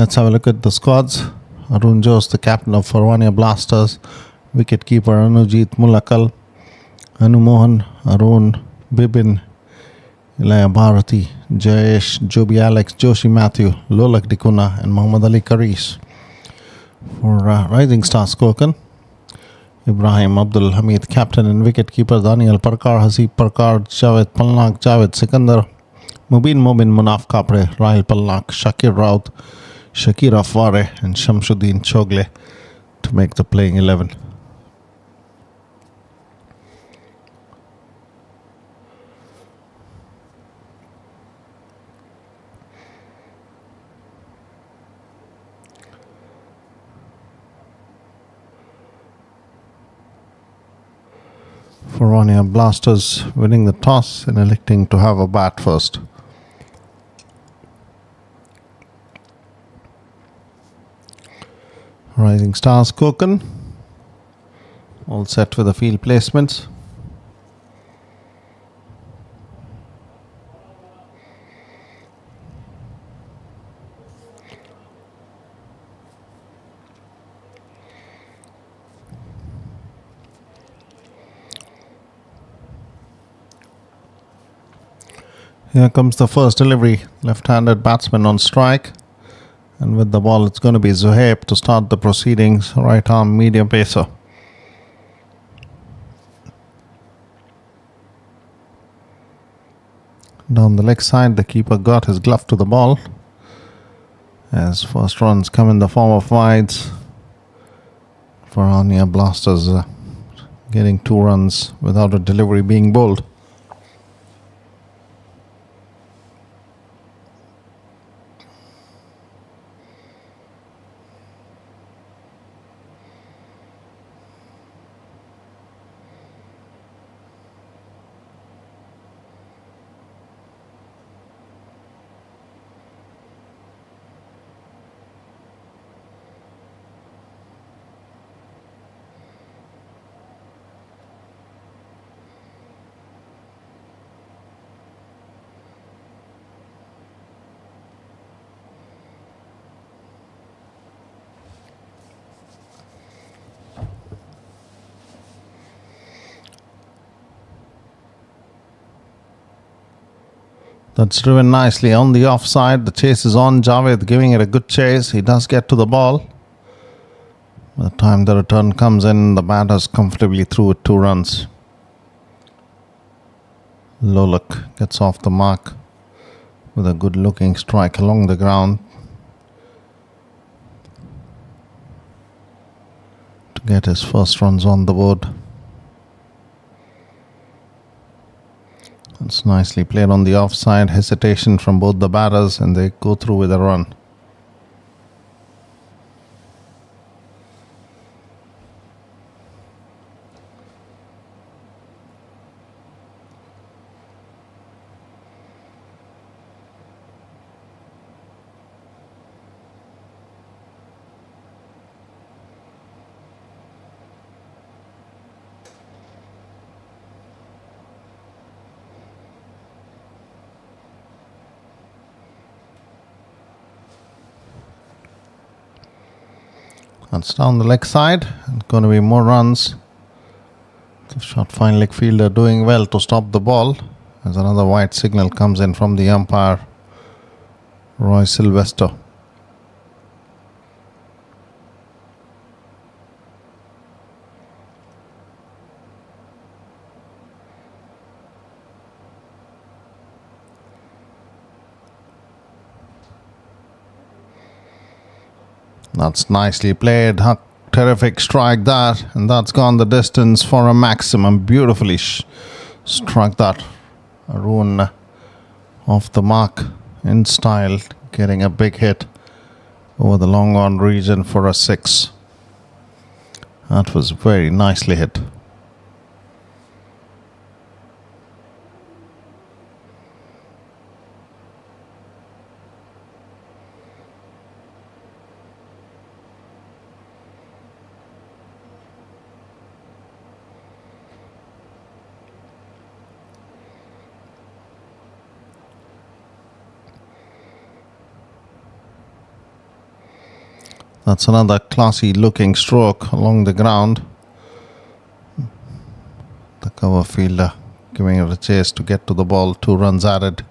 Let's have a look at the squads. Arun Jose, the captain of Farwania Blasters. Wicket-keeper Anujit Mulakal. Anu Mohan, Arun, Bibin, Ilaya Bharati, Jayesh, Joby Alex, Joshi Matthew, Lolak Dikuna and Muhammad Ali Karis. For Rising Stars Kokan, Ibrahim Abdul Hamid, captain and wicket-keeper Daniel Parkar, Hasib Parkar, Javed Palnak, Javed Sikandar, Mubin Munaf Kapre, Rahil Palnak, Shakir Raut, Shakir Afware and Shamsuddin Chogle to make the playing 11. Farwania Blasters winning the toss and electing to have a bat first. Rising Stars Kokan, all set with the field placements. Here comes the first delivery, left-handed batsman on strike. And with the ball, it's going to be Zuhaib to start the proceedings, right arm medium pacer. Down the leg side, the keeper got his glove to the ball. As first runs come in the form of wides. Farwania Blasters getting 2 runs without a delivery being bowled. That's driven nicely on the offside. The chase is on. Javed giving it a good chase. He does get to the ball. By the time the return comes in, the batter's comfortably through with 2 runs. Lolak gets off the mark with a good looking strike along the ground to get his first runs on the board. It's nicely played on the offside. Hesitation from both the batters and they go through with a run. That's down the leg side. It's going to be more runs. The short fine leg fielder doing well to stop the ball. As another white signal comes in from the umpire, Roy Sylvester. That's nicely played. Terrific strike that. And that's gone the distance for a maximum. Beautifully struck that. Arun off the mark in style. Getting a big hit over the long on region for a 6. That was very nicely hit. That's another classy looking stroke along the ground. The cover fielder giving it a chase to get to the ball. 2 runs added.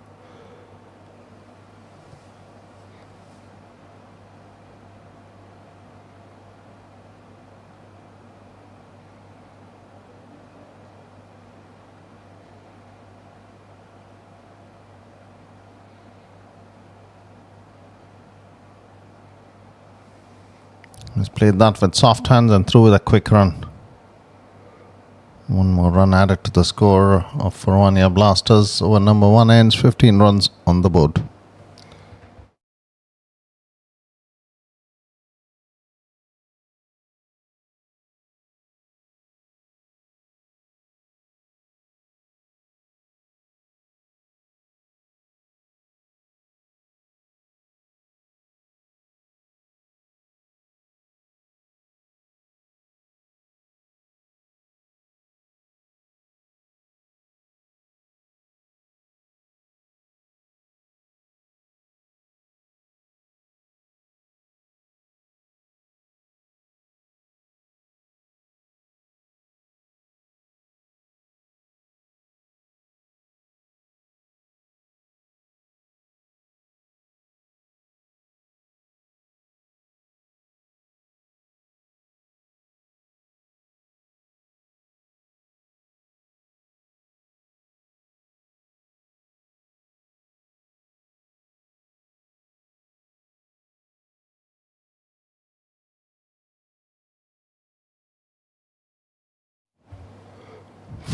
He's played that with soft hands and threw with a quick run. 1 more run added to the score of Farwania Blasters. Over number 1 ends, 15 runs on the board.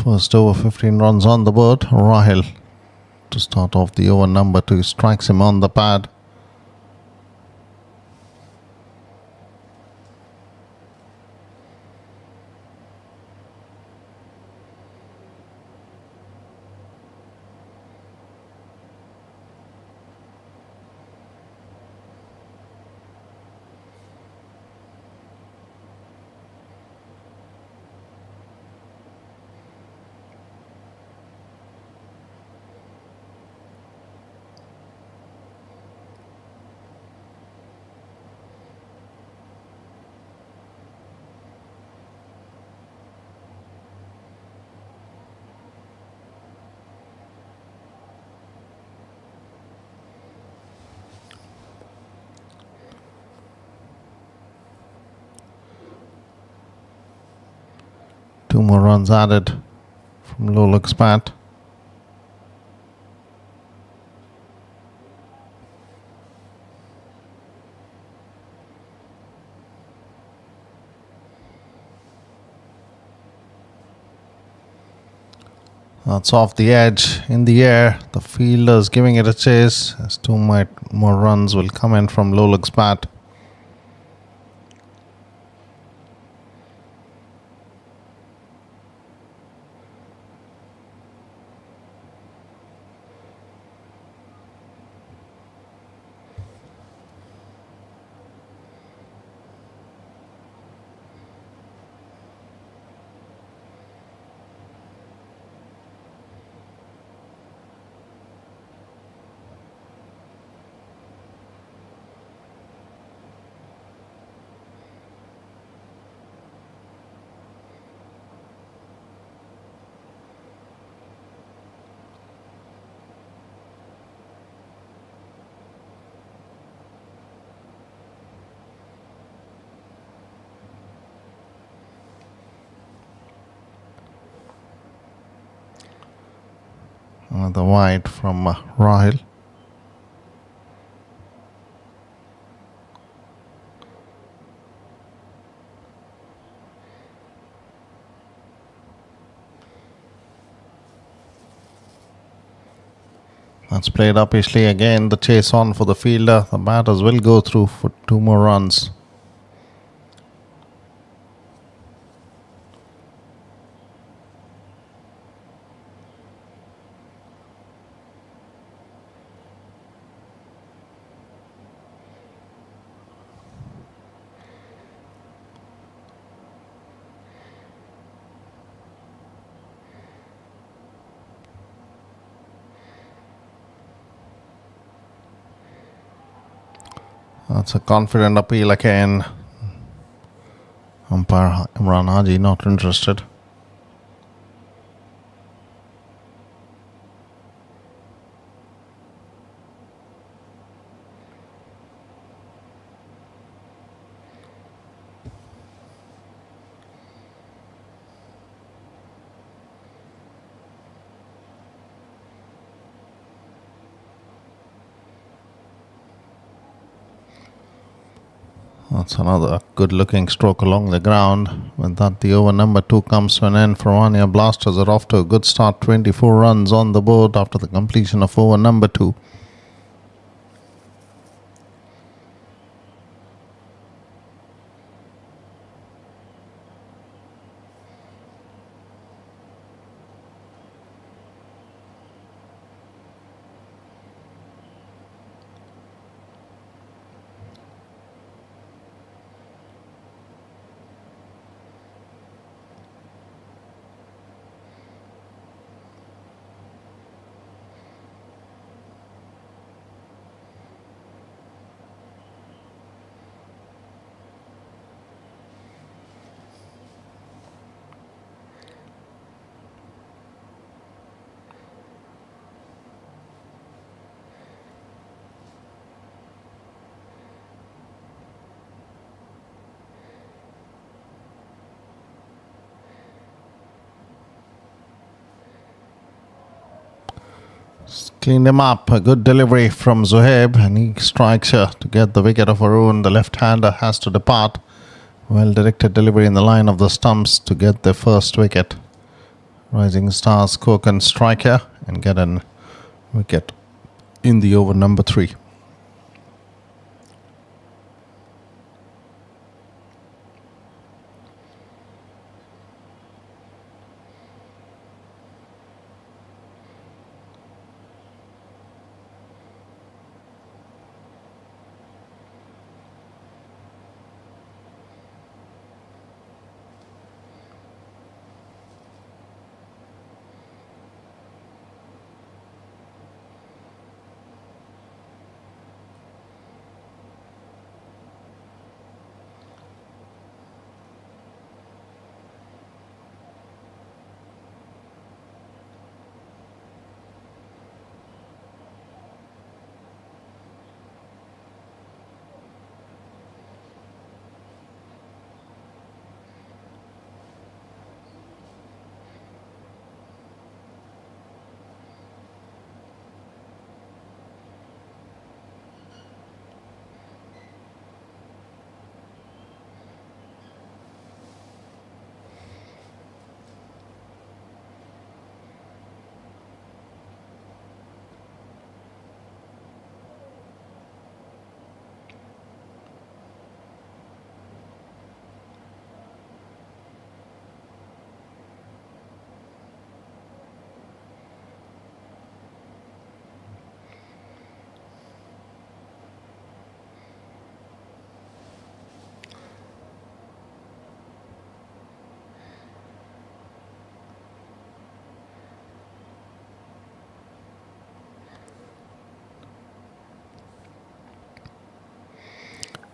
First over, 15 runs on the board. Rahil to start off the over. Number 2 strikes him on the pad. Two more runs added from Lolak's bat. That's off the edge, in the air. The fielder's giving it a chase as 2 more runs will come in from Lolak's bat. Another wide from Rahil. That's played uppishly again. The chase on for the fielder. The batters will go through for 2 more runs. That's a confident appeal again. Umpire Imran Haji not interested. That's another good looking stroke along the ground. With that, the over number 2 comes to an end. Farwania Blasters are off to a good start. 24 runs on the board after the completion of over number 2. Cleaned him up. A good delivery from Zohaib, and he strikes here to get the wicket of Arun. The left-hander has to depart. Well directed delivery in the line of the stumps to get the first wicket. Rising Stars cook and strike here and get an wicket in the over number 3.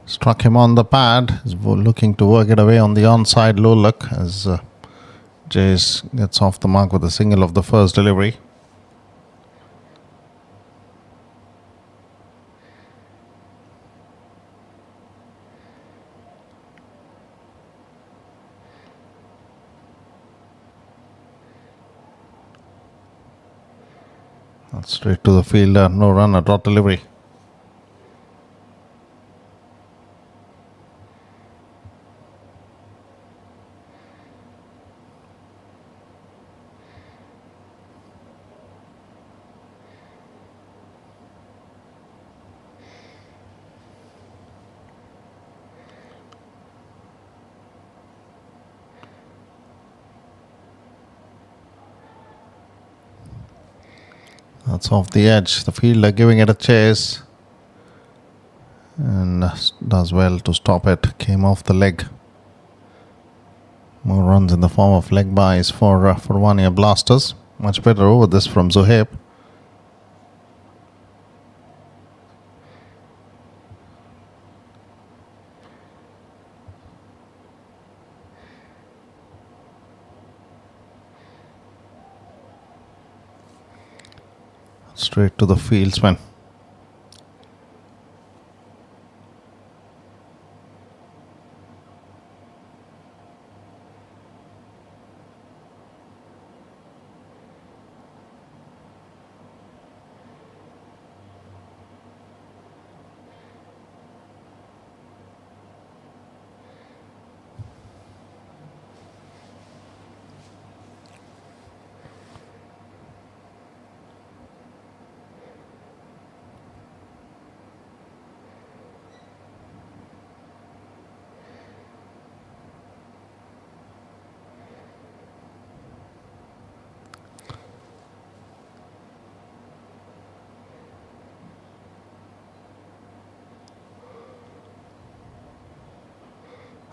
Struck him on the pad. He's looking to work it away on the onside low look as Jays gets off the mark with a single of the first delivery. That's straight to the fielder. No run, a dot delivery. That's off the edge. The fielder giving it a chase and does well to stop it. Came off the leg. More runs in the form of leg byes for Farwania Blasters. Much better over this from Zohaib. Straight to the fieldsman.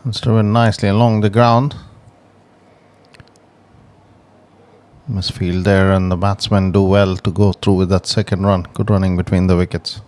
It's driven nicely along the ground. Misfield there, and the batsmen do well to go through with that second run. Good running between the wickets.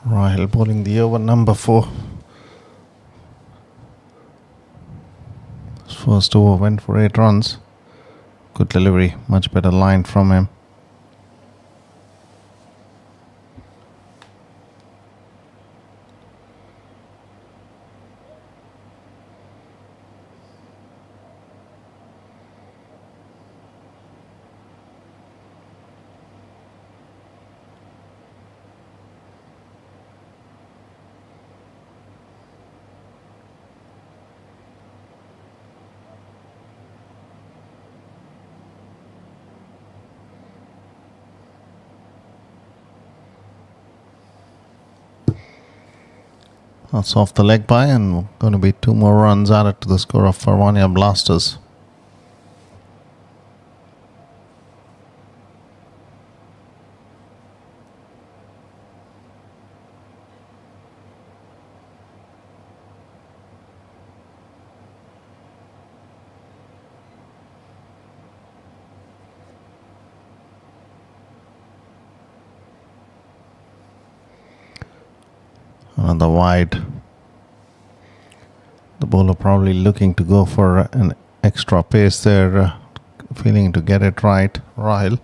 Rahil bowling the over number 4. His first over went for 8 runs. Good delivery, much better line from him. That's off the leg by, and going to be 2 more runs added to the score of Farwania Blasters. Another wide. The bowler probably looking to go for an extra pace there, feeling to get it right. Rahil.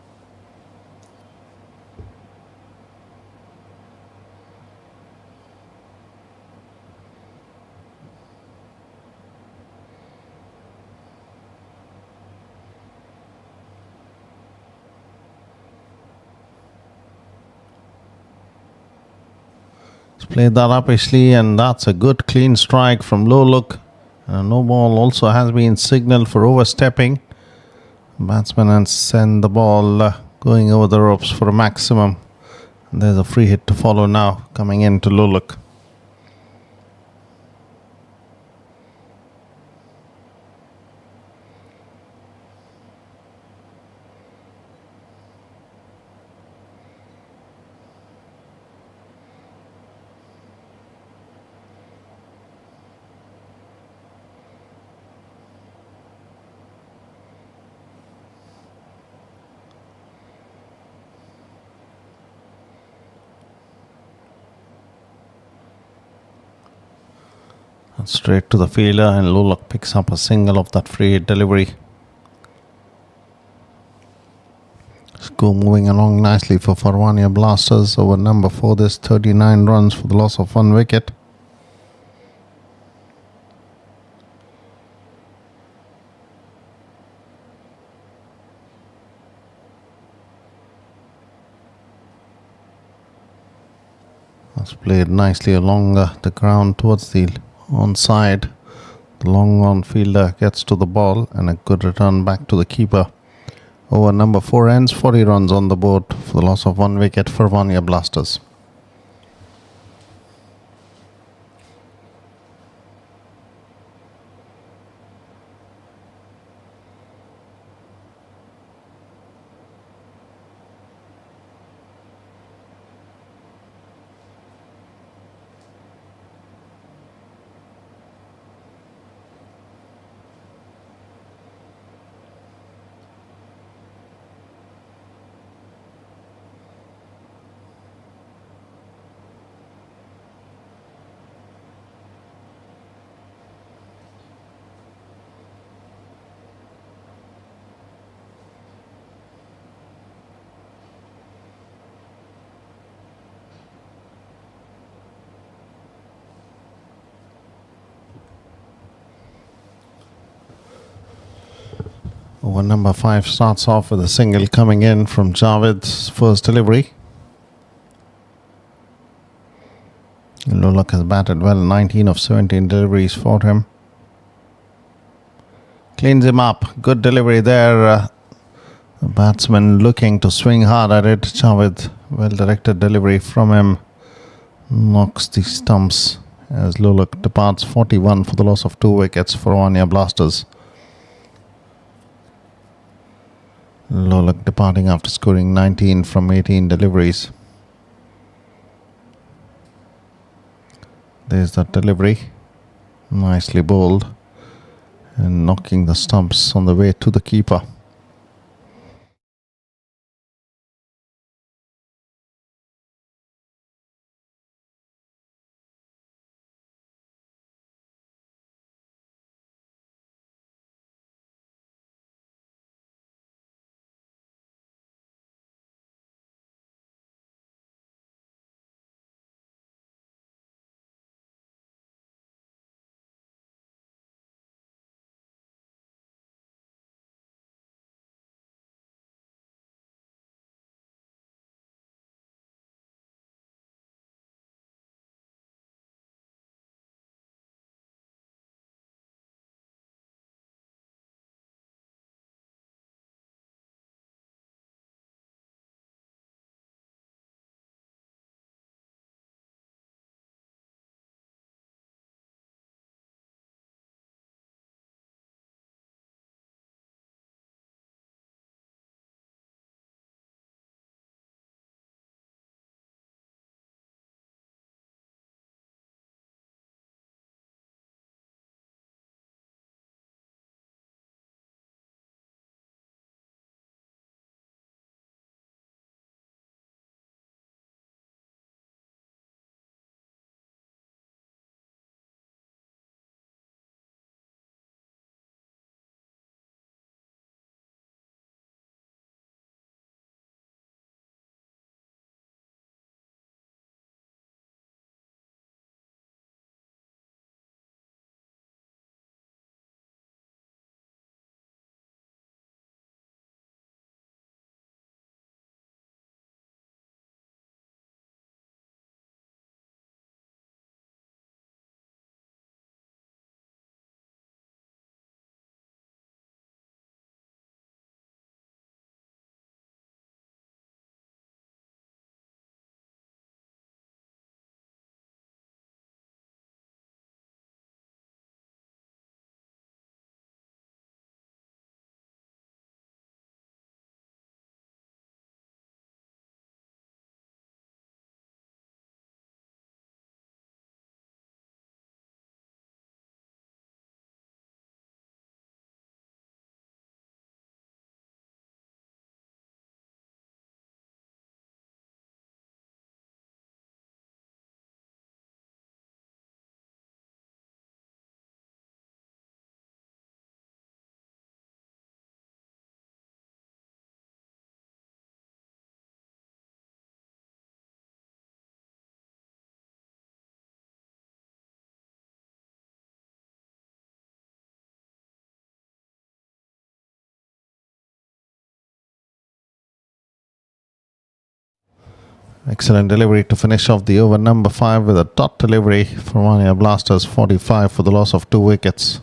Played that up Ishley, and that's a good clean strike from low look. No ball also has been signalled for overstepping. Batsman and send the ball going over the ropes for a maximum. And there's a free hit to follow now, coming into low look. Straight to the fielder, and Lulak picks up a single of that free hit delivery. Score moving along nicely for Farwania Blasters. Over number 4, there's 39 runs for the loss of 1 wicket. That's played nicely along the ground towards the onside. The long on fielder gets to the ball, and a good return back to the keeper. Over number 4 ends, 40 runs on the board for the loss of 1 wicket for Farwania Blasters. Over number 5 starts off with a single coming in from Javed's first delivery. Lulak has batted well, 19 of 17 deliveries for him. Cleans him up. Good delivery there. The batsman looking to swing hard at it. Javed, well directed delivery from him. Knocks the stumps as Lulak departs 41 for the loss of 2 wickets for Farwaniya Blasters. Lulak departing after scoring 19 from 18 deliveries. There's that delivery. Nicely bowled. And knocking the stumps on the way to the keeper. Excellent delivery to finish off the over number 5 with a dot delivery for Farwaniya Blasters, 45 for the loss of 2 wickets.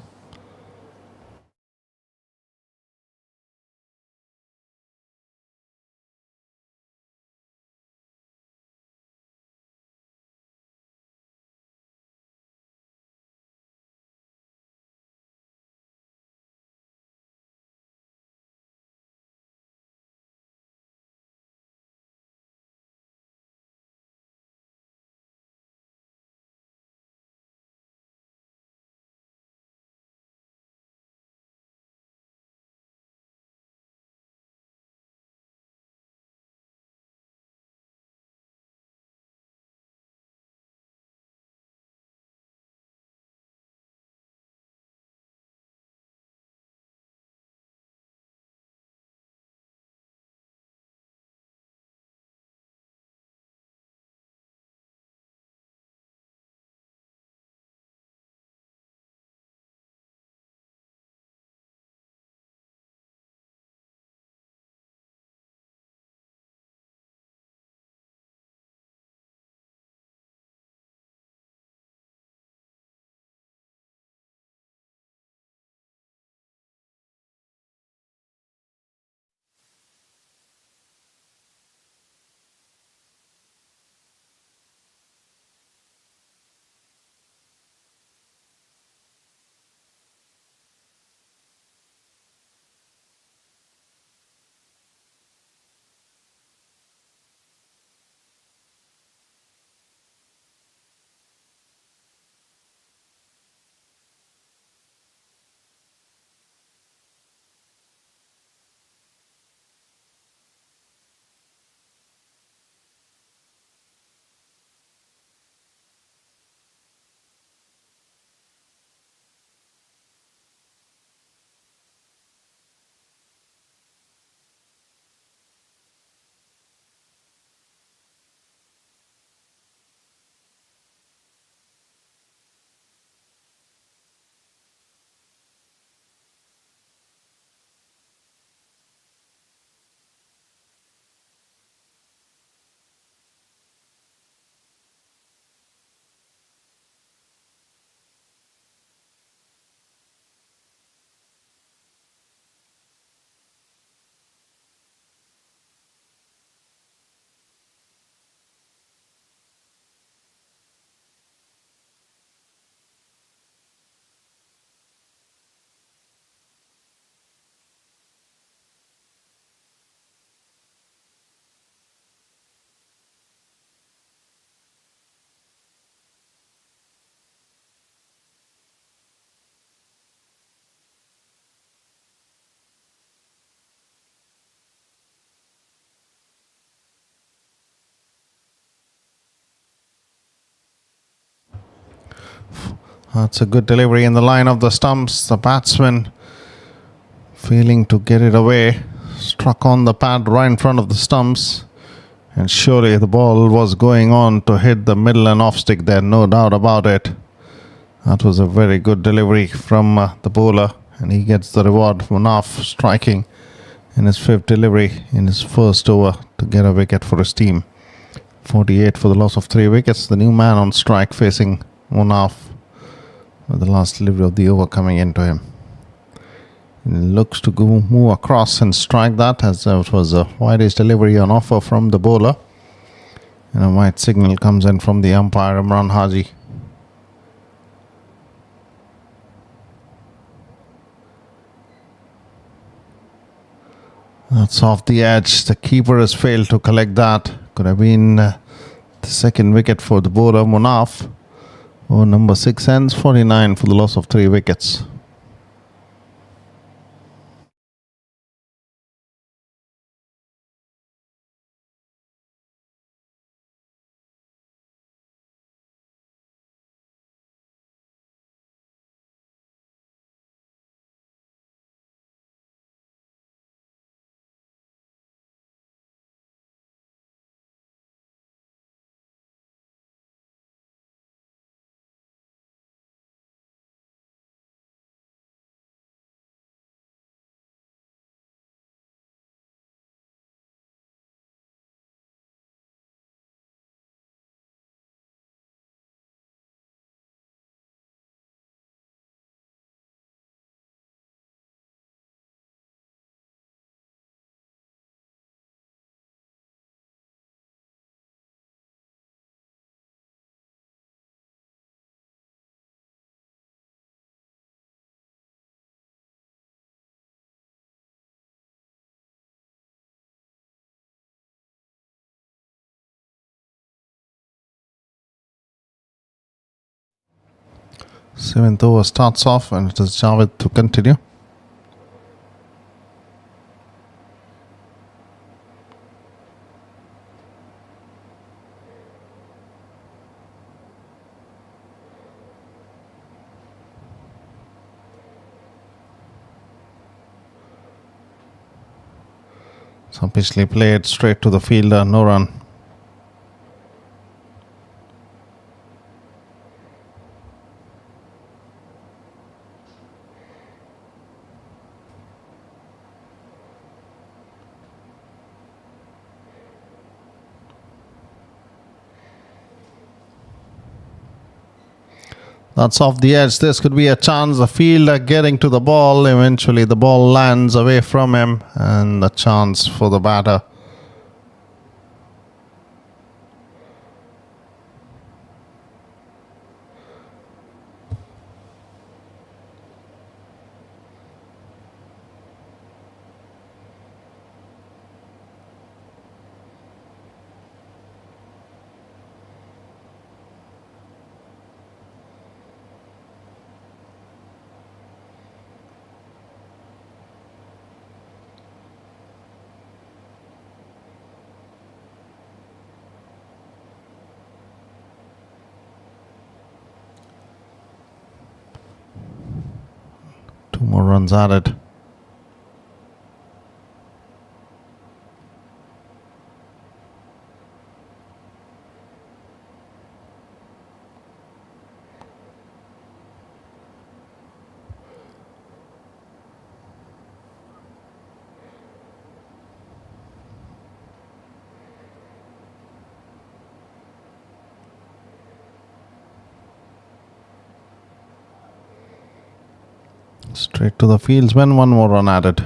That's a good delivery in the line of the stumps. The batsman failing to get it away. Struck on the pad right in front of the stumps. And surely the ball was going on to hit the middle and off stick there, no doubt about it. That was a very good delivery from the bowler. And he gets the reward. Munaf striking in his 5th delivery in his first over to get a wicket for his team. 48 for the loss of 3 wickets. The new man on strike facing Munaf with the last delivery of the over coming into him. He looks to move across and strike that, as it was a wide-edge delivery on offer from the bowler. And a white signal comes in from the umpire, Imran Haji. That's off the edge. The keeper has failed to collect that. Could have been the second wicket for the bowler, Munaf. Over number 6 ends, 49 for the loss of 3 wickets. Seventh over starts off and it is Javed to continue. Selfishly played straight to the fielder, no run. That's off the edge. This could be a chance. The fielder getting to the ball. Eventually the ball lands away from him and a chance for the batter. Two more runs added. Straight to the fields when one more run added.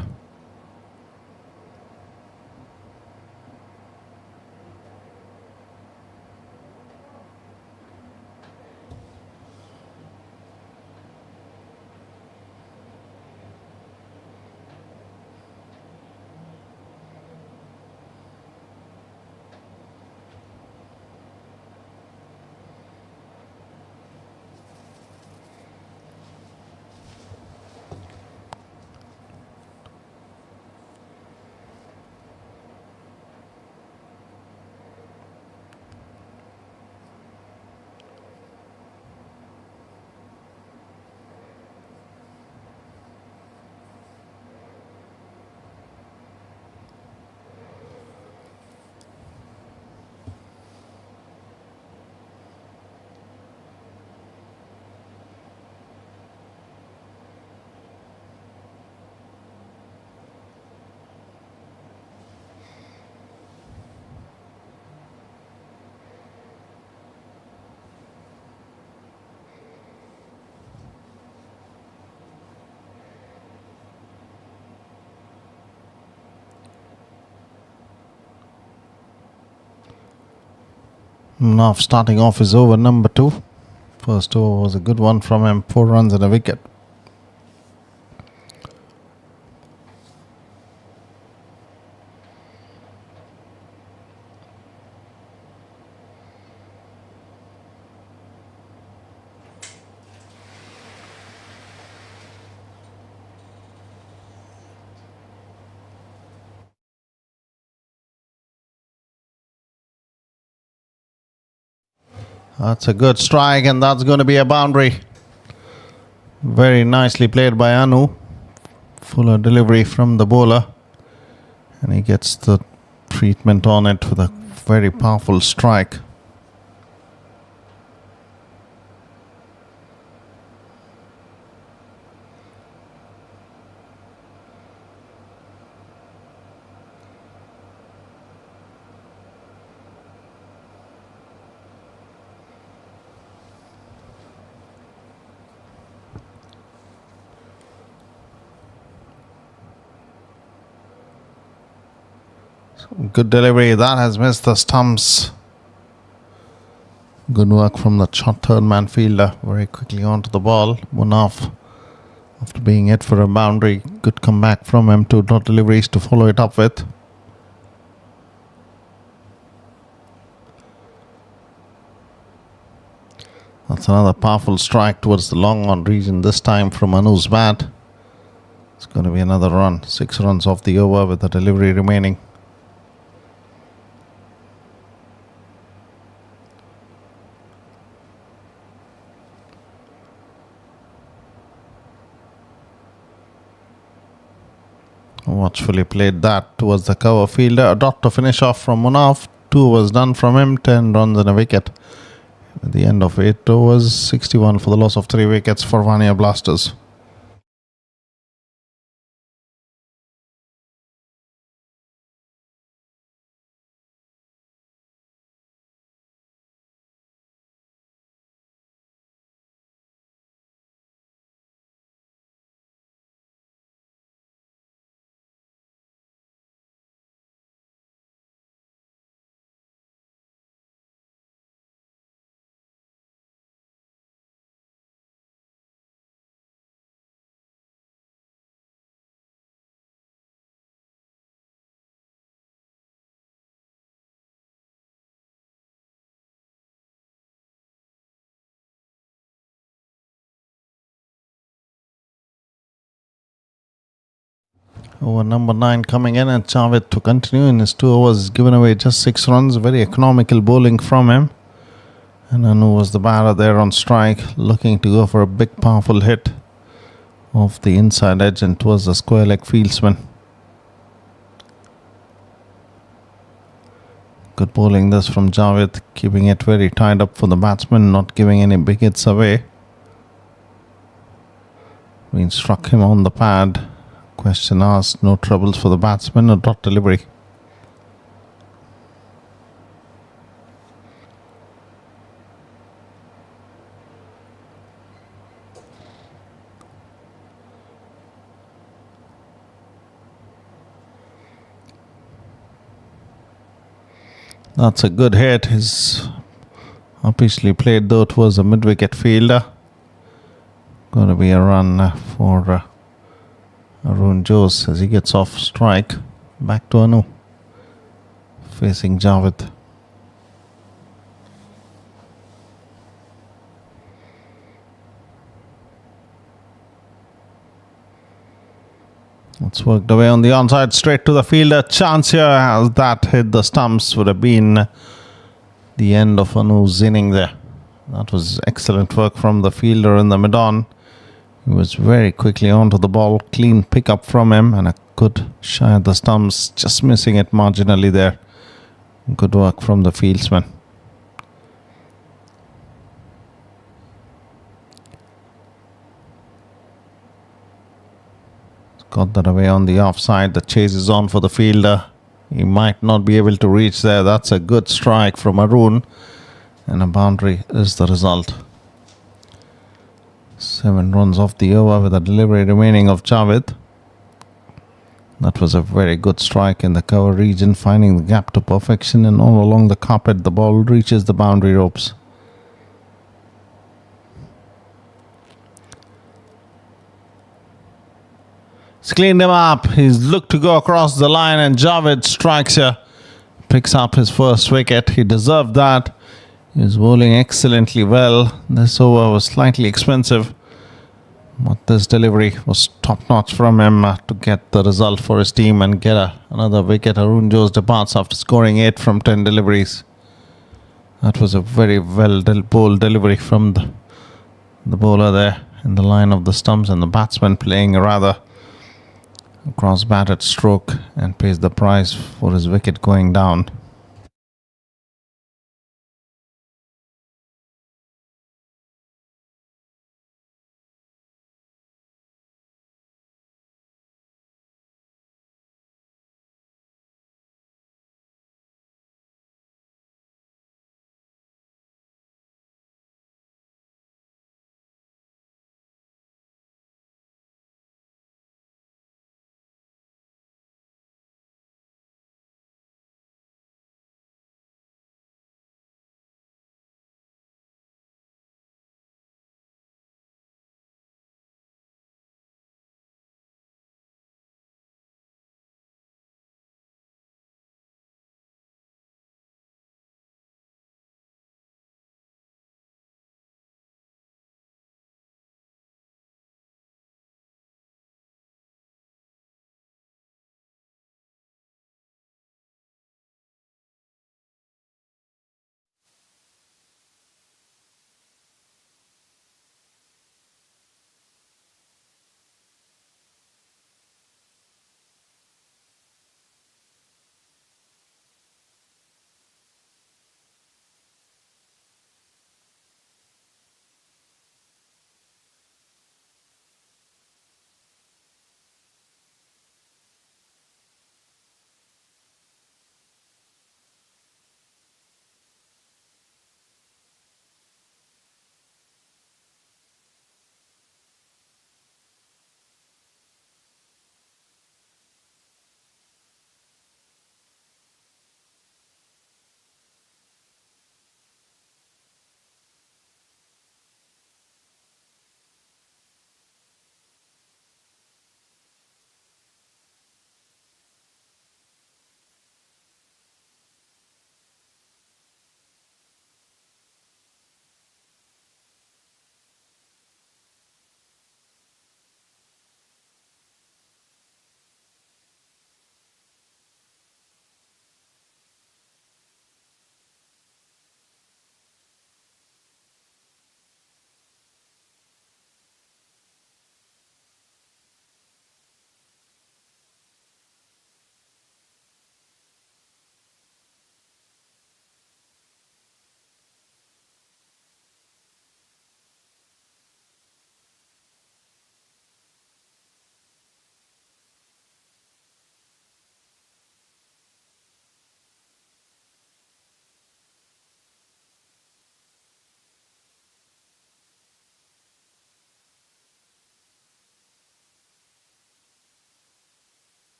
Now starting off his over number 2. First over was a good one from him, 4 runs and a wicket. That's a good strike, and that's going to be a boundary. Very nicely played by Anu. Fuller delivery from the bowler, and he gets the treatment on it with a very powerful strike. Good delivery. That has missed the stumps. Good work from the third man fielder. Very quickly onto the ball. One off after being hit for a boundary. Good comeback from him. 2 dot deliveries to follow it up with. That's another powerful strike towards the long on region, this time from Anu's bat. It's going to be another run. 6 runs off the over with the delivery remaining. Watchfully played that towards the cover fielder. A dot to finish off from Munaf. 2 was done from him. 10 runs and a wicket. At the end of 8 overs, 61 for the loss of 3 wickets for Vania Blasters. Over number 9 coming in, and Javed to continue in his 2 overs, given away just 6 runs. Very economical bowling from him. And Anu was the batter there on strike, looking to go for a big powerful hit off the inside edge and towards the square leg fieldsman. Good bowling this from Javed, keeping it very tied up for the batsman, not giving any big hits away. We struck him on the pad. Question asked, no troubles for the batsman, a dot delivery. That's a good hit. He's obviously played, though it was a mid-wicket fielder. Going to be a run for Arun Jose as he gets off strike. Back to Anu, facing Javed. It's worked away on the onside, straight to the fielder. Chance here, as that hit the stumps, would have been the end of Anu's inning there. That was excellent work from the fielder in the mid-on. He was very quickly onto the ball. Clean pickup from him and a good shy at the stumps, just missing it marginally there. Good work from the fieldsman. Got that away on the offside. The chase is on for the fielder. He might not be able to reach there. That's a good strike from Arun, and a boundary is the result. 7 runs off the over with a delivery remaining of Javed. That was a very good strike in the cover region, finding the gap to perfection, and all along the carpet the ball reaches the boundary ropes. He's cleaned him up. He's looked to go across the line, and Javed strikes here. Picks up his first wicket. He deserved that. He's bowling excellently well. This over was slightly expensive, but this delivery was top-notch from him to get the result for his team and get another wicket. Arun Jose departs after scoring 8 from 10 deliveries. That was a very well bowled delivery from the bowler there in the line of the stumps, and the batsman playing a rather cross-batted stroke and pays the price for his wicket going down.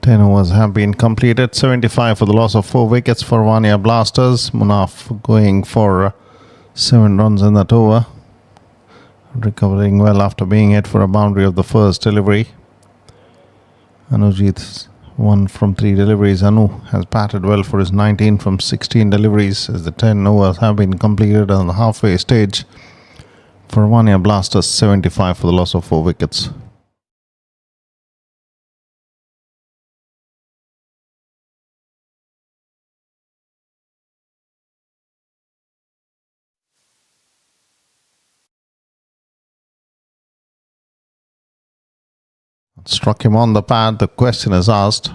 Ten overs have been completed. 75 for the loss of 4 wickets for Vania Blasters. Munaf going for 7 runs in that over, recovering well after being hit for a boundary of the first delivery. Anujit's 1 from 3 deliveries. Anu has batted well for his 19 from 16 deliveries as the 10 overs have been completed on the halfway stage for Vania Blasters. 75 for the loss of 4 wickets. Struck him on the pad. The question is asked.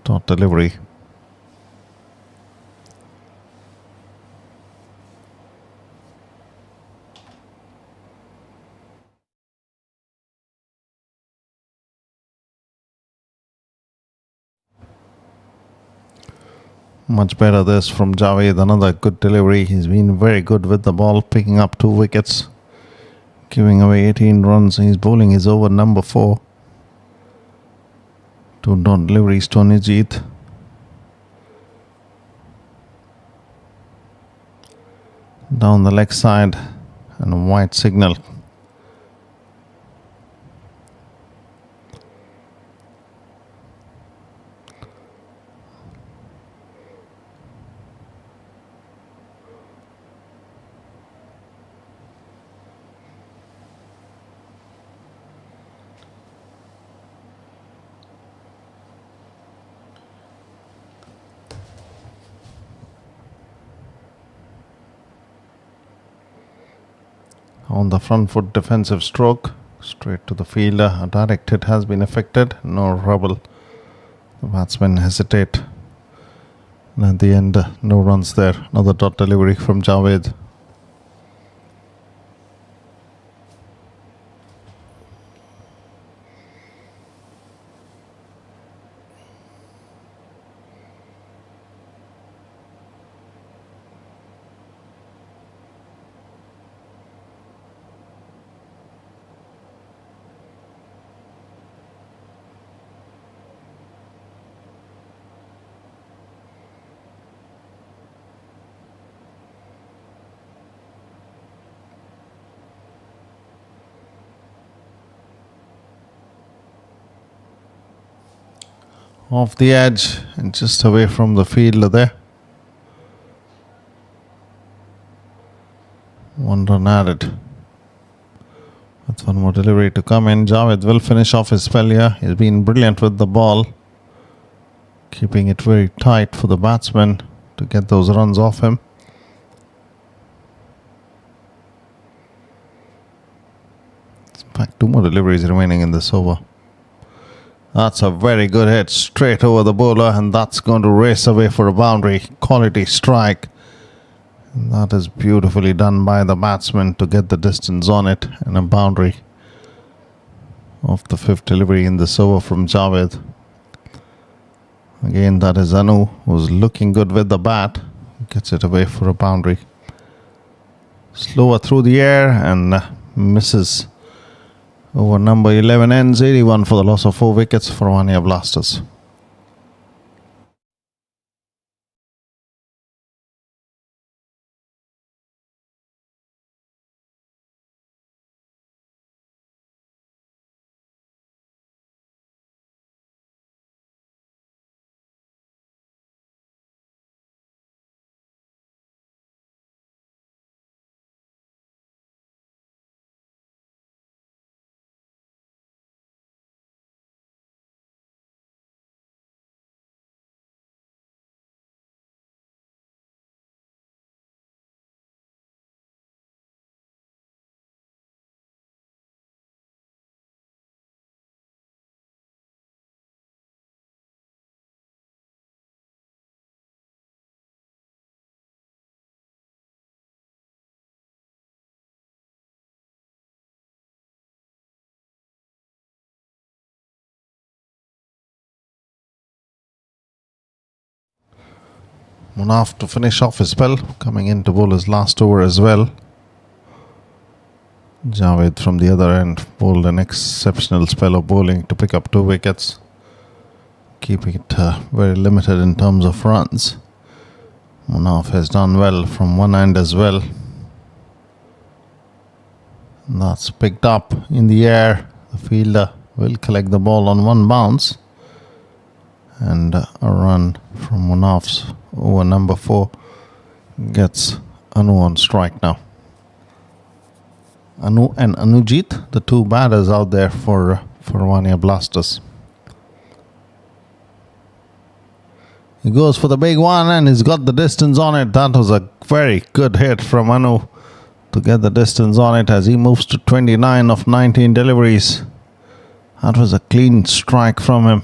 Dot delivery. Much better this from Javed. Another good delivery. He's been very good with the ball, picking up 2 wickets, giving away 18 runs. He's bowling his over number 4. 2 dot deliveries to Anujit. Down the leg side and a white signal. On the front foot defensive stroke, straight to the fielder. A direct hit has been affected. No rubble. The batsmen hesitate. And at the end, no runs there. Another dot delivery from Javed. Off the edge and just away from the fielder there. 1 run added. With 1 more delivery to come in, Javed will finish off his spell here. He's been brilliant with the ball, keeping it very tight for the batsman to get those runs off him. In fact, 2 more deliveries remaining in this over. That's a very good hit straight over the bowler, and that's going to race away for a boundary. Quality strike. And that is beautifully done by the batsman to get the distance on it, and a boundary off the 5th delivery in this over from Javed. Again, that is Anu, who's looking good with the bat. Gets it away for a boundary. Slower through the air and misses. Over number 11 ends 81 for the loss of 4 wickets for Farwaniya Blasters. Munaf to finish off his spell, coming in to bowl his last over as well. Javed from the other end bowled an exceptional spell of bowling to pick up 2 wickets, keeping it very limited in terms of runs. Munaf has done well from one end as well. And that's picked up in the air. The fielder will collect the ball on 1 bounce. And a run from Munaf's over number 4 gets Anu on strike now. Anu and Anujit, the 2 batters out there for Farwaniya Blasters. He goes for the big one and he's got the distance on it. That was a very good hit from Anu to get the distance on it as he moves to 29 of 19 deliveries. That was a clean strike from him.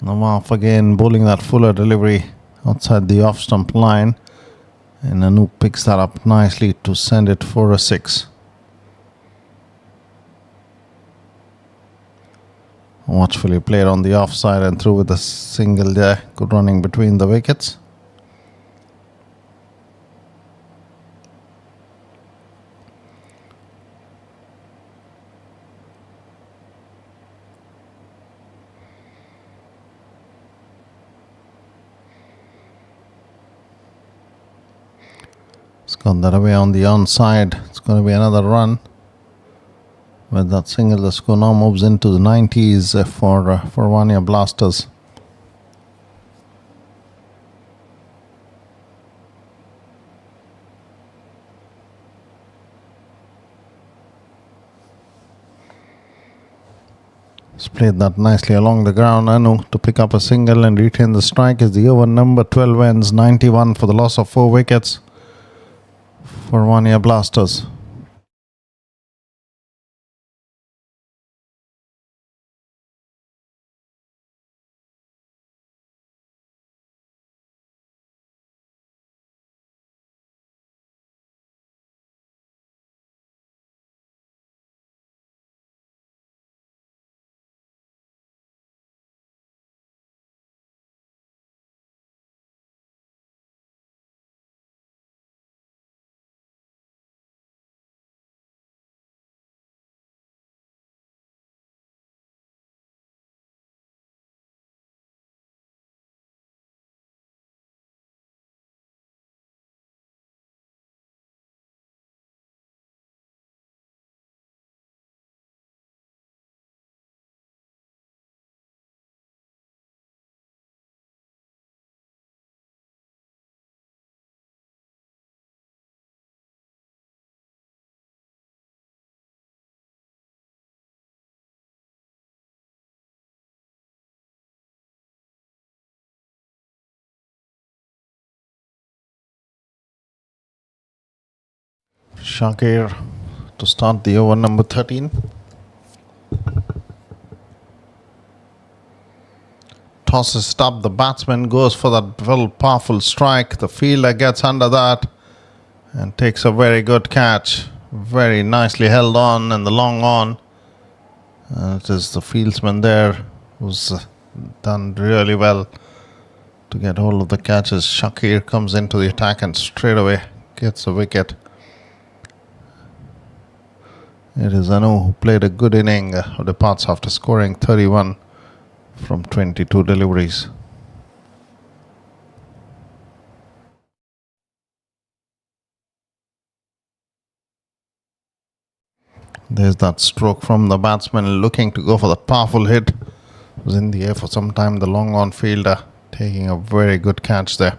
Nawaf again bowling that fuller delivery outside the off-stump line. And Anu picks that up nicely to send it for a 6. Watchfully played on the offside and through with a single there. Good running between the wickets. It's got that away on the onside. It's going to be another run. With that single, the score now moves into the 90s for Vania Blasters. He's played that nicely along the ground. Anu to pick up a single and retain the strike as the over number 12 ends 91 for the loss of 4 wickets for Vania Blasters. Shakir to start the over number 13. Tosses it up, the batsman goes for that well powerful strike. The fielder gets under that and takes a very good catch. Very nicely held on and the long on. It is the fieldsman there who's done really well to get hold of the catches. Shakir comes into the attack and straight away gets a wicket. It is Anu who played a good inning, who departs after scoring 31 from 22 deliveries. There's that stroke from the batsman looking to go for the powerful hit. It was in the air for some time. The long on fielder taking a very good catch there.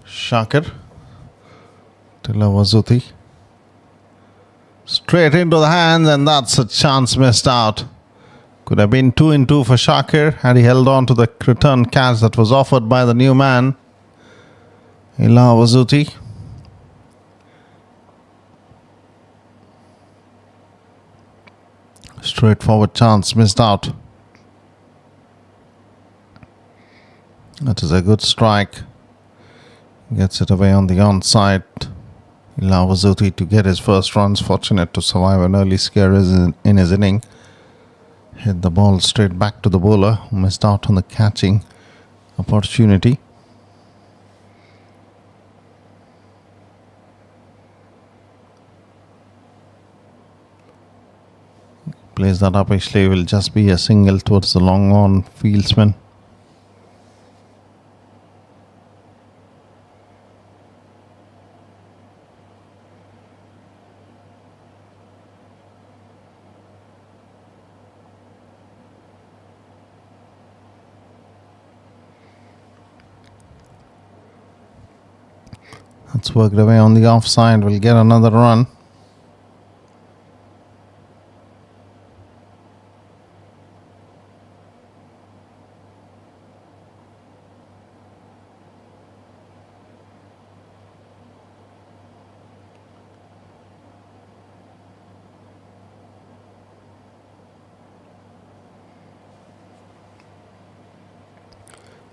Shakir to Lawazuti. Straight into the hands, and that's a chance missed out. Could have been 2 in 2 for Shakir had he held on to the return catch that was offered by the new man, Lawazuti. Straightforward chance missed out. That is a good strike. Gets it away on the onside. Lawazuti to get his first runs. Fortunate to survive an early scare in his inning. Hit the ball straight back to the bowler, who missed out on the catching opportunity. Plays that uppishly, will just be a single towards the long on fieldsman. That's worked away on the offside, will get another run.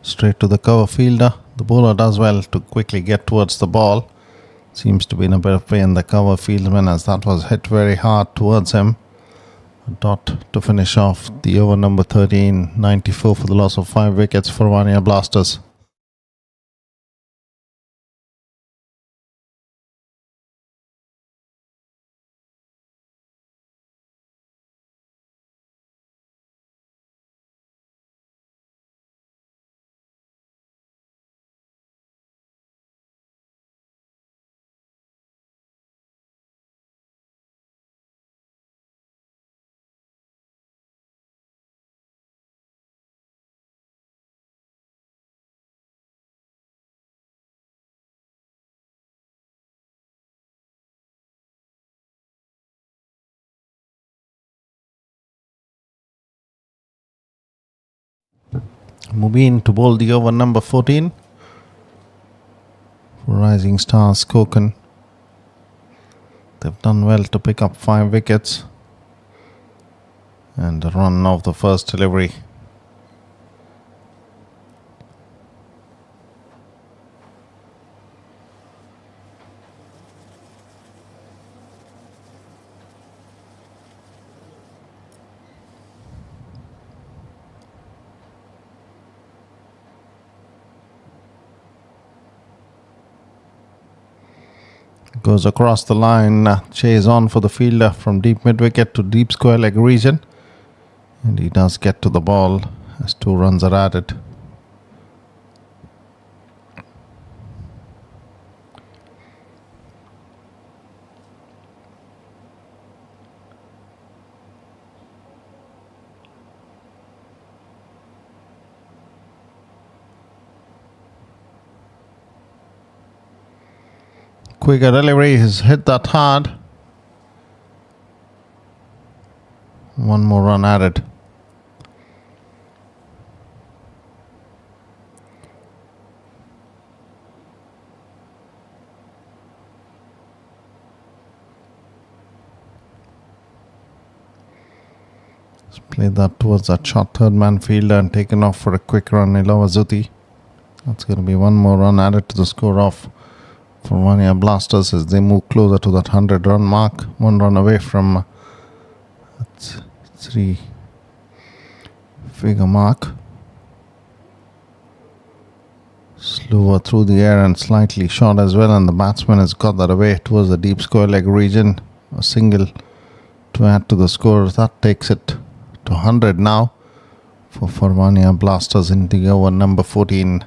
Straight to the cover fielder. The bowler does well to quickly get towards the ball. Seems to be in a bit of pain, the cover fieldsman, as that was hit very hard towards him. A dot to finish off the over number 13, 94 for the loss of 5 wickets for Vania Blasters. Mubin to bowl the over number 14 for Rising Stars Konkan. They've done well to pick up 5 wickets and a run of the first delivery. Goes across the line, chase on for the fielder from deep mid-wicket to deep square leg region. And he does get to the ball as 2 runs are added. Quicker delivery, has hit that hard. 1 more run added. Let's play that towards that short third man fielder and taken off for a quick run, Ilawazuti. That's going to be 1 more run added to the score off for Vania Blasters as they move closer to that 100 run mark. 1 run away from 3 figure mark. Slower through the air and slightly short as well, and the batsman has got that away towards the deep square leg region. A single to add to the score. That takes it to 100 now for Vania Blasters in the over number 14.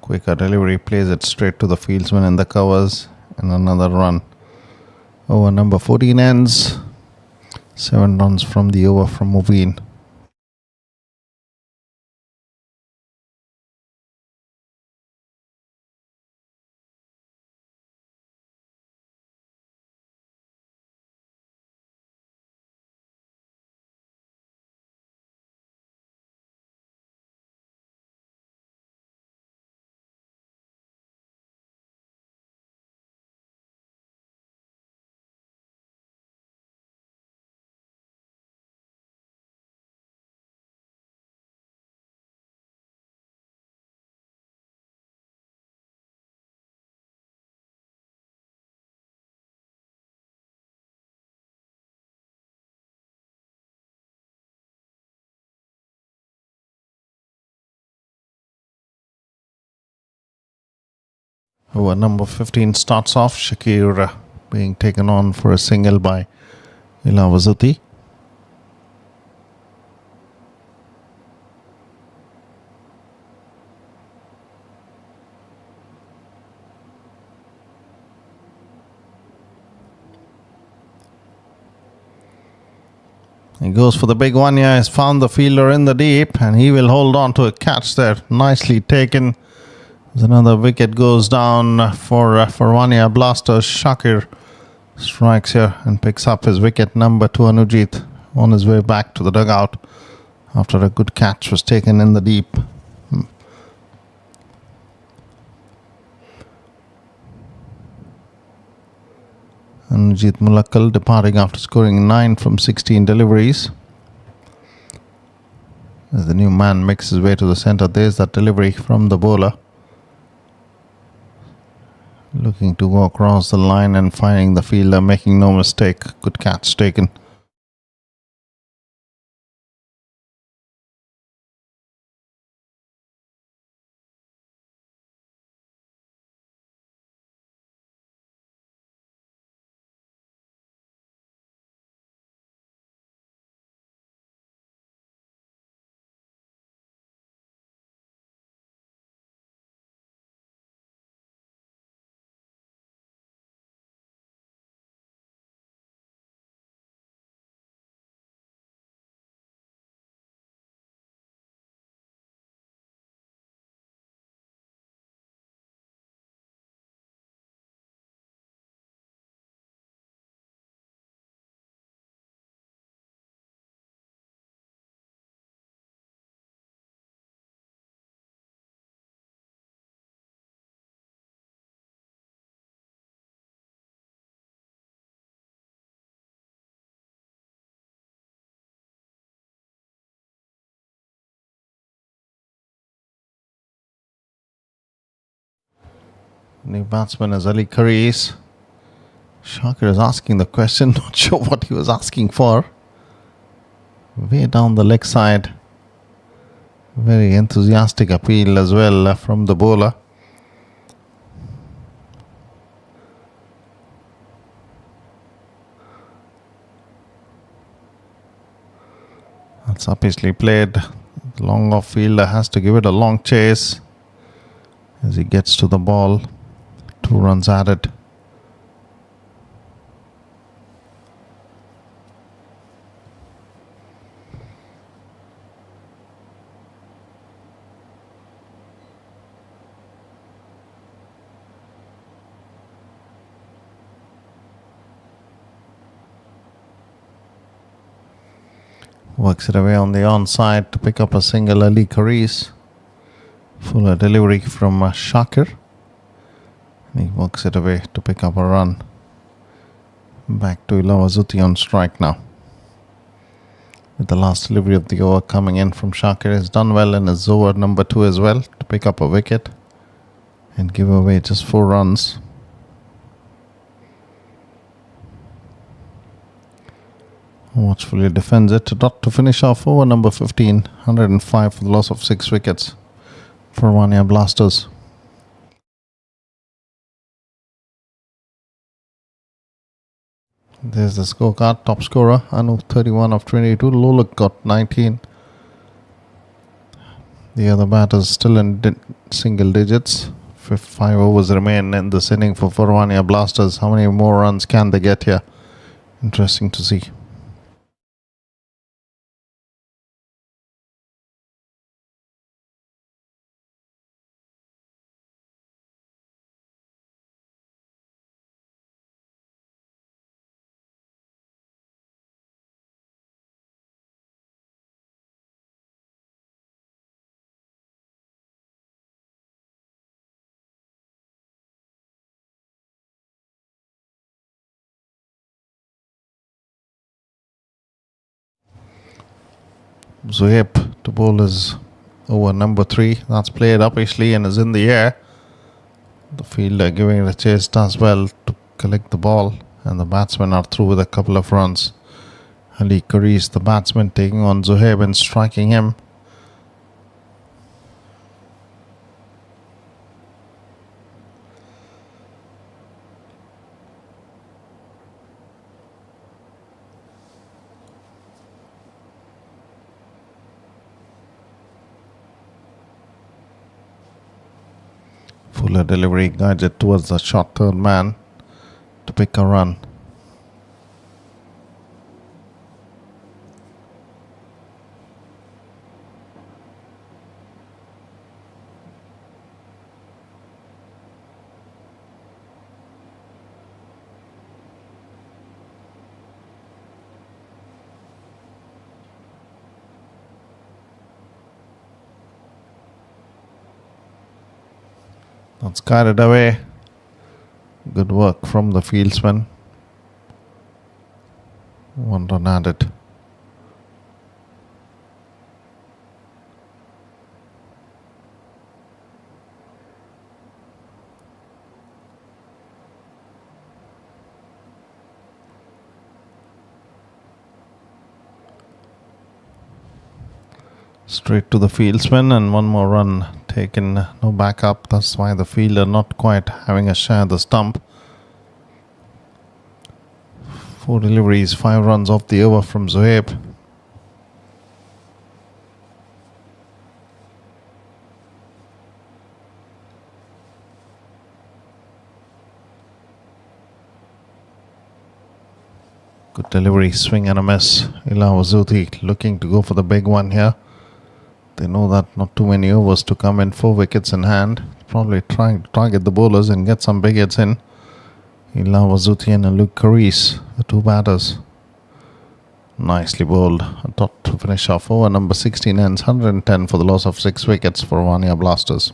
Quicker delivery, plays it straight to the fieldsman in the covers, and another run. Over number 14 ends. 7 runs from the over from Mubin. Over number 15 starts off. Shakir being taken on for a single by Ilawazuti. He goes for the big one here. He's found the fielder in the deep and he will hold on to a catch there. Nicely taken. There's another wicket goes down for Farwania Blasters. Shakir strikes here and picks up his wicket. Number 2 Anujit on his way back to the dugout after a good catch was taken in the deep. Anujit Mulakal departing after scoring 9 from 16 deliveries. As the new man makes his way to the centre, there's that delivery from the bowler. Looking to go across the line and finding the fielder, making no mistake. Good catch taken. New batsman is Ali Karis. Shakir is asking the question, not sure what he was asking for. Way down the leg side. Very enthusiastic appeal as well from the bowler. That's obviously played. The long off fielder has to give it a long chase as he gets to the ball. 2 runs added. Works it away on the onside to pick up a single. Ali Karis. Fuller delivery from Shakir. He works it away to pick up a run. Back to Ilawazuti on strike now. With the last delivery of the over coming in from Shakir, has done well in his over number 2 as well to pick up a wicket and give away just 4 runs. Watchfully defends it to finish off over number 15, 105 for the loss of 6 wickets for Farwania Blasters. There's the scorecard. Top scorer Anu 31 of 22. Lolak got 19. The other batters still in single digits. 5 overs remain in this inning for Farwania Blasters. How many more runs can they get here? Interesting to see. Zohaib to bowl is over number 3. That's played obviously and is in the air. The fielder giving it a chase does well to collect the ball, and the batsmen are through with a couple of runs. Ali Karis, the batsman, taking on Zohaib and striking him. Fuller delivery guides it towards the short third man to pick a run. That's guided away. Good work from the fieldsman. 1 run added. Straight to the fieldsman and 1 more run taken, no backup. That's why the fielder not quite having a share the stump. 4 deliveries, 5 runs off the over from Zohaib. Good delivery, swing and a miss. Ila Wazuti looking to go for the big one here. They know that not too many overs to come in, 4 wickets in hand. Probably trying to target the bowlers and get some big hits in. Ila Wazuti and Luke Caris, the 2 batters. Nicely bowled. A dot to finish off. Over number 16 ends 110 for the loss of 6 wickets for Vania Blasters.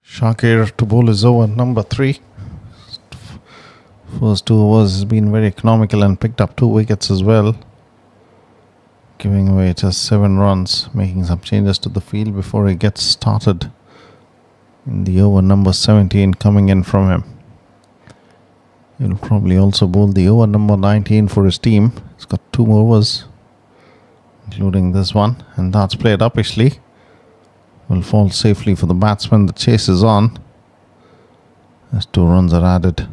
Shakir to bowl his over number 3. First 2 overs has been very economical and picked up 2 wickets as well. Giving away just 7 runs, making some changes to the field before he gets started. In the over number 17 coming in from him. He'll probably also bowl the over number 19 for his team. He's got 2 overs, including this one, and that's played uppishly. Will fall safely for the batsman. The chase is on as 2 runs are added.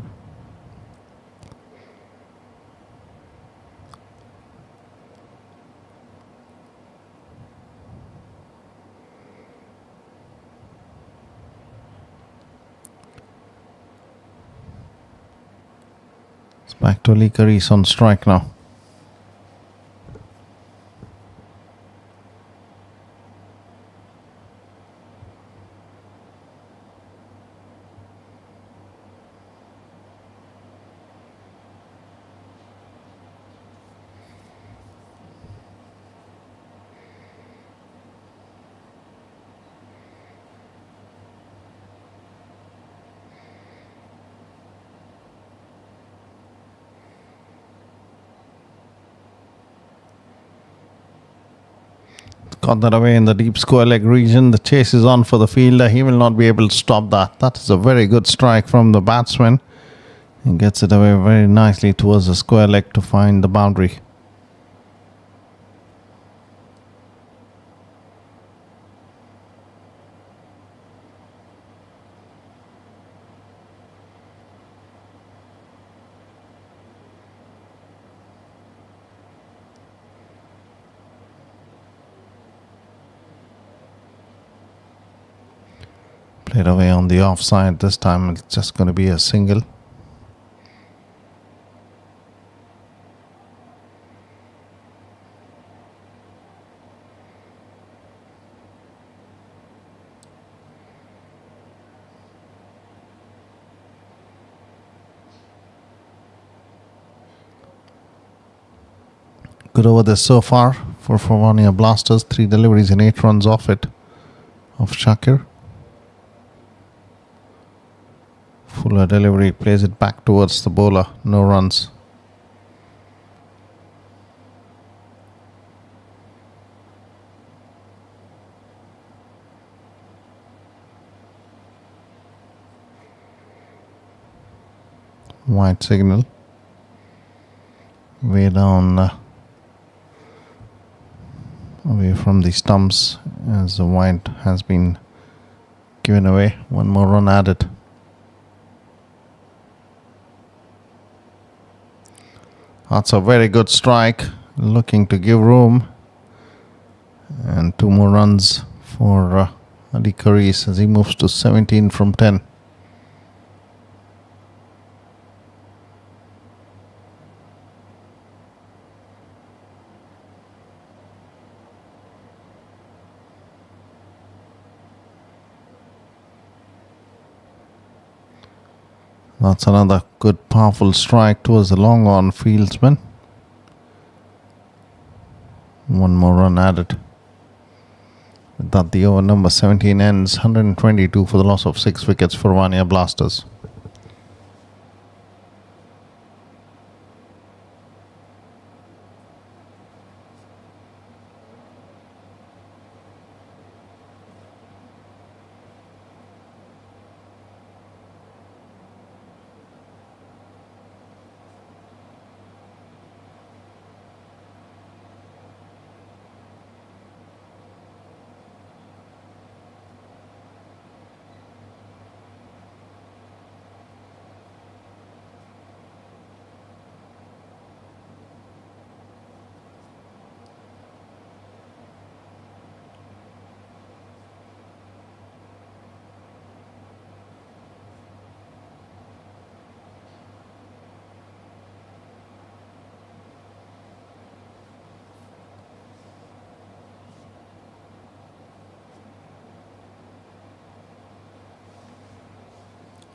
It's back to Ali Caris on strike now. Got that away in the deep square leg region. The chase is on for the fielder. He will not be able to stop that. That is a very good strike from the batsman. He gets it away very nicely towards the square leg to find the boundary. Played away on the offside. This time it's just going to be a single. Good over this so far for Farwania Blasters. 3 deliveries and 8 runs off it, of Shakir. Fuller delivery, plays it back towards the bowler. No runs. White signal. Way down away from the stumps as the white has been given away. 1 more run added. That's a very good strike. Looking to give room. And 2 more runs for Ali Karis as he moves to 17 from 10. That's another good powerful strike towards the long on fieldsman. 1 more run added. With that, the over number 17 ends. 122 for the loss of 6 wickets for Farwania Blasters.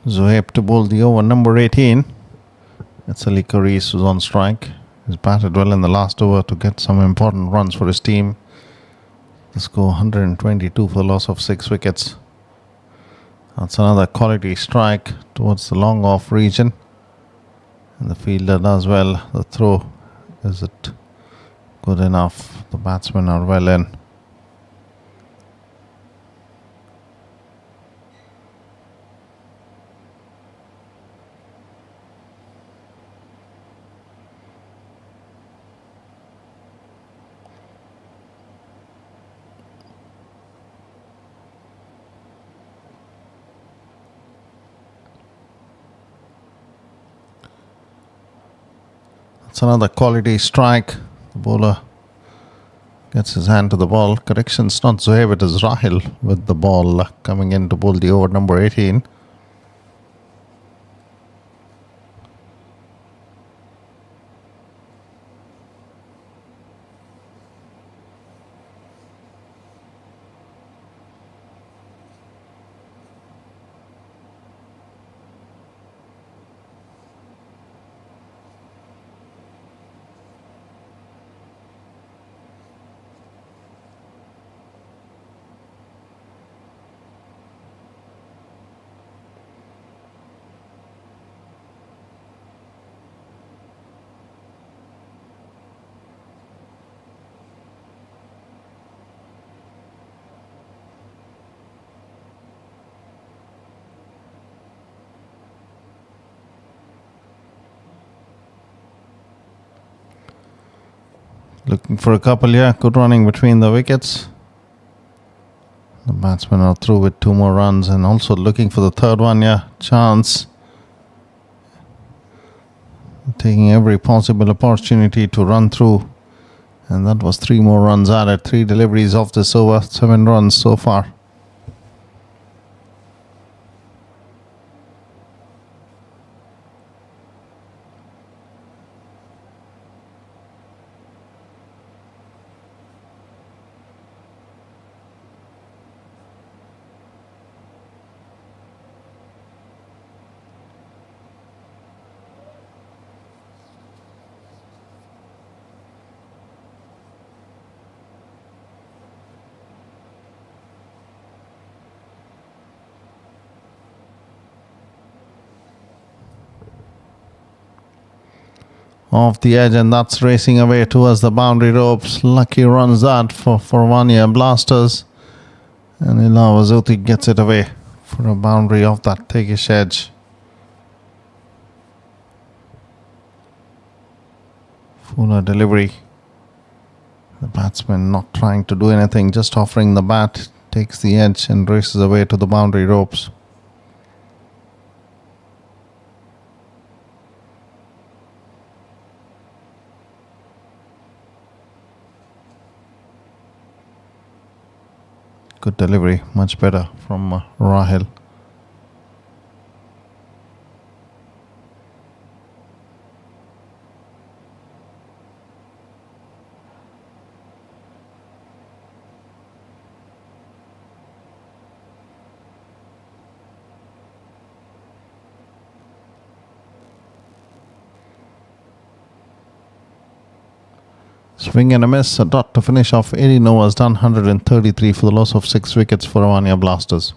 Zohaib to bowl the over number 18. It's Ali Karis who's on strike. He's batted well in the last over to get some important runs for his team. The score 122 for the loss of 6 wickets. That's another quality strike towards the long off region. And the fielder does well. The throw, is it good enough? The batsmen are well in. It's another quality strike. The bowler gets his hand to the ball. Correction, it's not Zohaib, it is Rahil with the ball coming in to bowl the over number 18. Looking for a couple, yeah. Good running between the wickets. The batsmen are through with 2 more runs and also looking for the third one, yeah. Chance. Taking every possible opportunity to run through. And that was 3 more runs added. 3 deliveries off this over. 7 runs so far. off the edge, and that's racing away towards the boundary ropes. Lucky runs that for Farvania Blasters, and Ilawazuti gets it away for a boundary off that thickish edge. Fuller delivery. The batsman not trying to do anything, just offering the bat, takes the edge and races away to the boundary ropes. Good delivery, much better from Rahil. Swing and a miss, a dot to finish off. 18 overs done, 133 for the loss of 6 wickets for Farvania Blasters.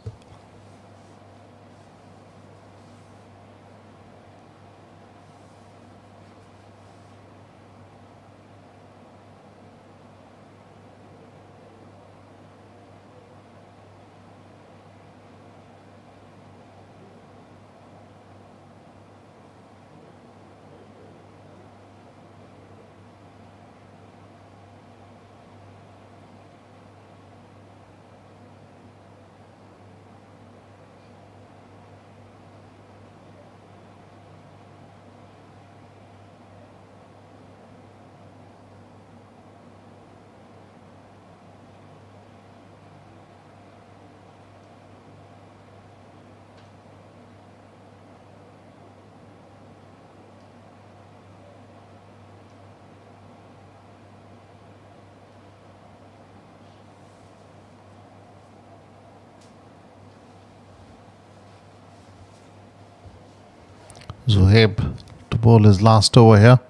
Zuhaib to bowl his last over here.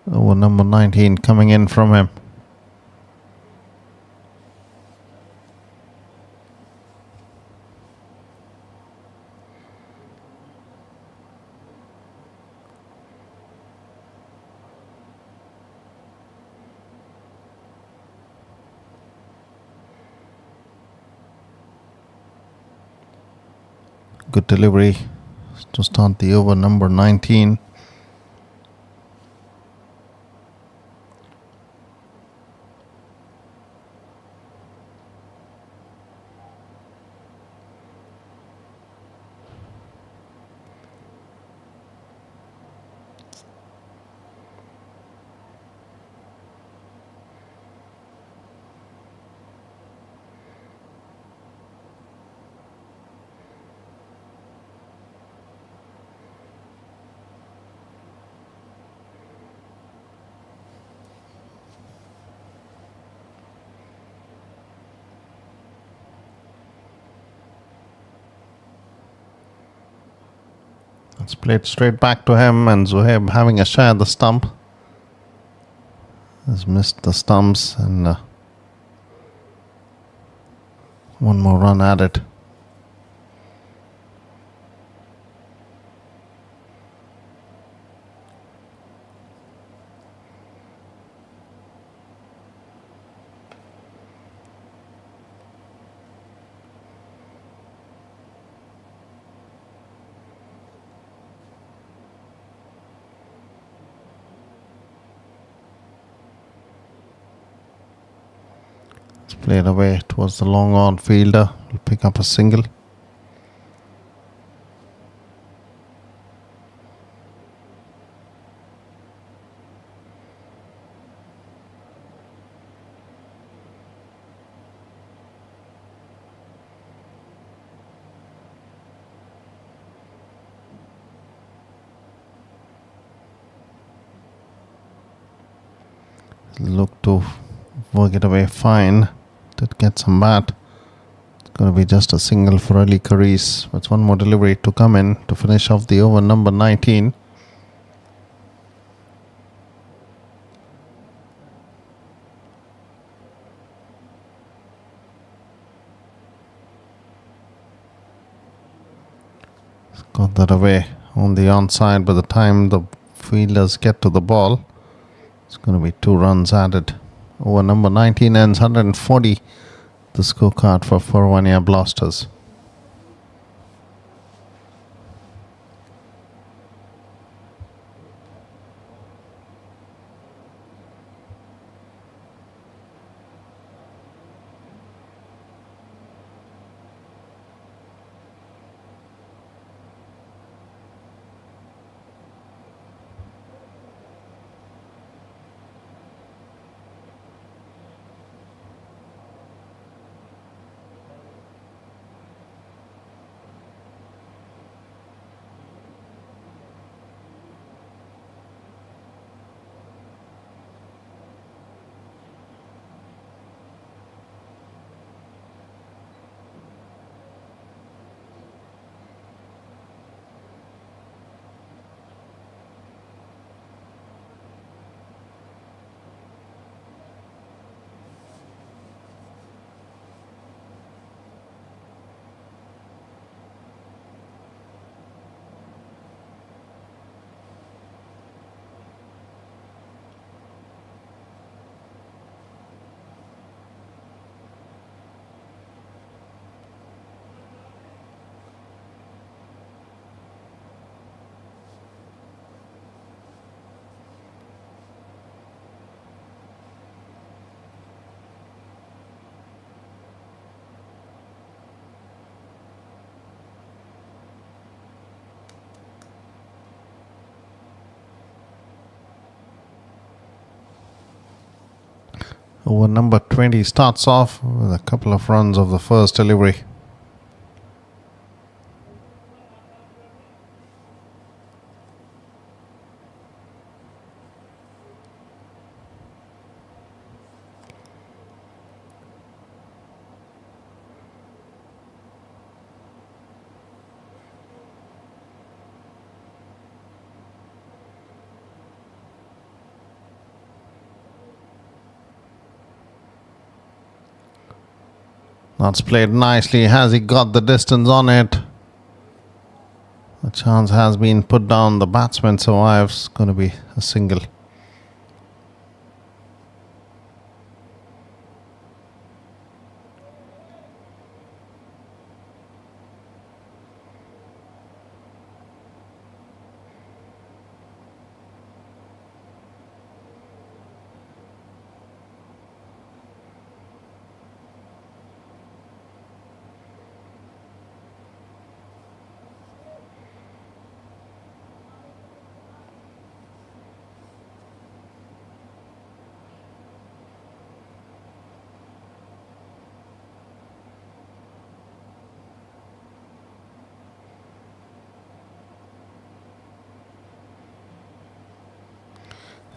Over number 19 coming in from him. Good delivery to start the over, number 19. It's played straight back to him, and Zuhaib having a shot at the stump. Has missed the stumps, and one more run at it. Played away towards the long on fielder. Will pick up a single. Look to work it away fine. Did get some bat. It's going to be just a single for Ali Karis. With one more delivery to come in to finish off the over, number 19. Got that away on the onside by the time the fielders get to the ball, it's going to be 2 runs added. Over number 19 ends 140, the scorecard for Farwania Blasters. Over number 20 starts off with a couple of runs of the first delivery. That's played nicely. Has he got the distance on it? The chance has been put down. The batsman survives. Going to be a single.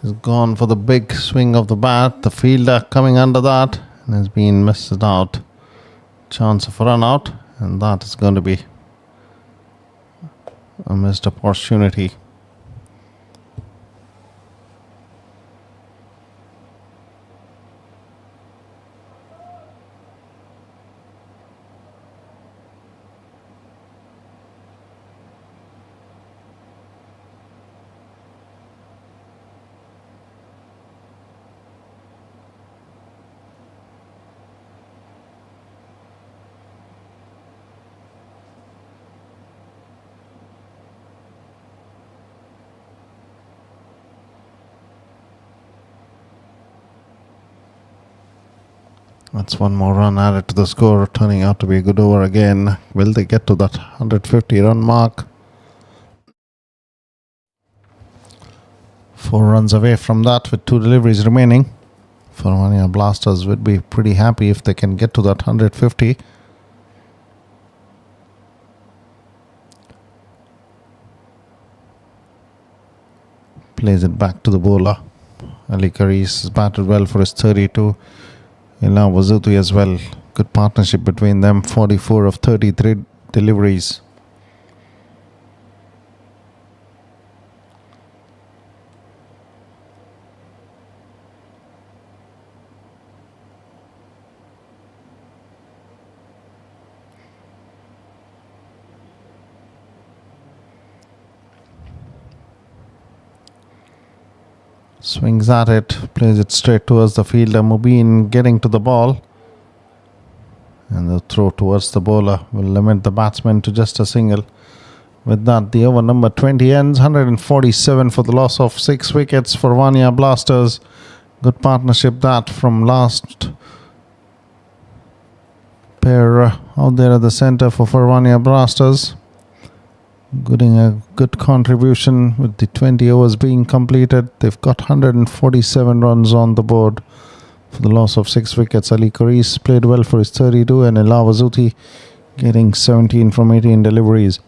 He's gone for the big swing of the bat. The fielder coming under that and has been missed out. Chance of a run out, and that is going to be a missed opportunity. That's one more run added to the score, turning out to be a good over again. Will they get to that 150 run mark? 4 runs away from that with 2 deliveries remaining. Farwania Blasters would be pretty happy if they can get to that 150. Plays it back to the bowler. Ali Karis has batted well for his 32. Ila Wazuti as well. Good partnership between them. 44 of 33 deliveries. Swings at it, plays it straight towards the fielder. Mubin getting to the ball. And the throw towards the bowler will limit the batsman to just a single. With that, the over number 20 ends. 147 for the loss of 6 wickets for Vania Blasters. Good partnership that from last pair out there at the centre for Farvania Blasters. Getting a good contribution with the 20 overs being completed. They've got 147 runs on the board for the loss of 6 wickets. Ali Karis played well for his 32 and Elawazuti getting 17 from 18 deliveries.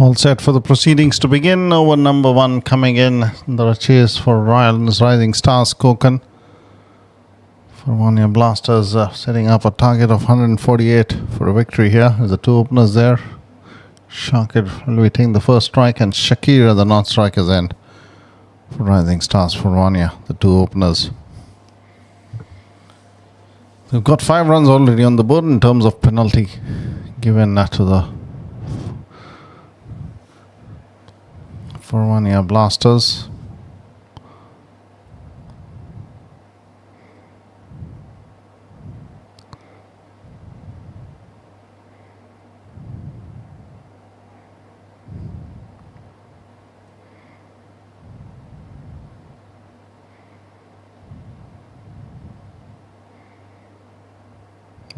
All set for the proceedings to begin. Over number 1 coming in. The chase for Royals Rising Stars Konkan. Farwania Blasters setting up a target of 148 for a victory here. There's the two openers there. Shakir will be taking the first strike, and Shakir at the non-strikers end for Rising Stars Farwania, the two openers. They've got 5 runs already on the board in terms of penalty given to the Farwania Blasters.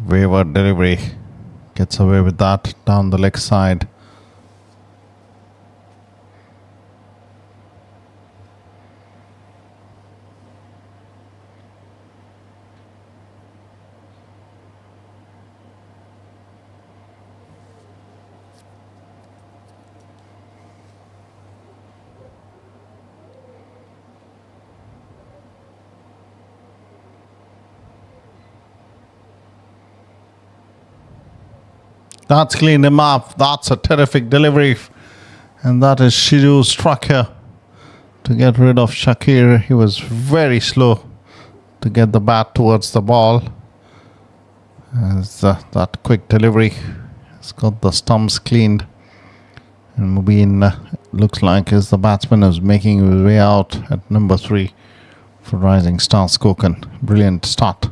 Wayward delivery, gets away with that down the leg side. That's cleaned him up. That's a terrific delivery. And that is Shiru struck here to get rid of Shakir. He was very slow to get the bat towards the ball. As that quick delivery has got the stumps cleaned. And Mubin looks like is the batsman is making his way out at number 3 for Rising Stars Konkan. Brilliant start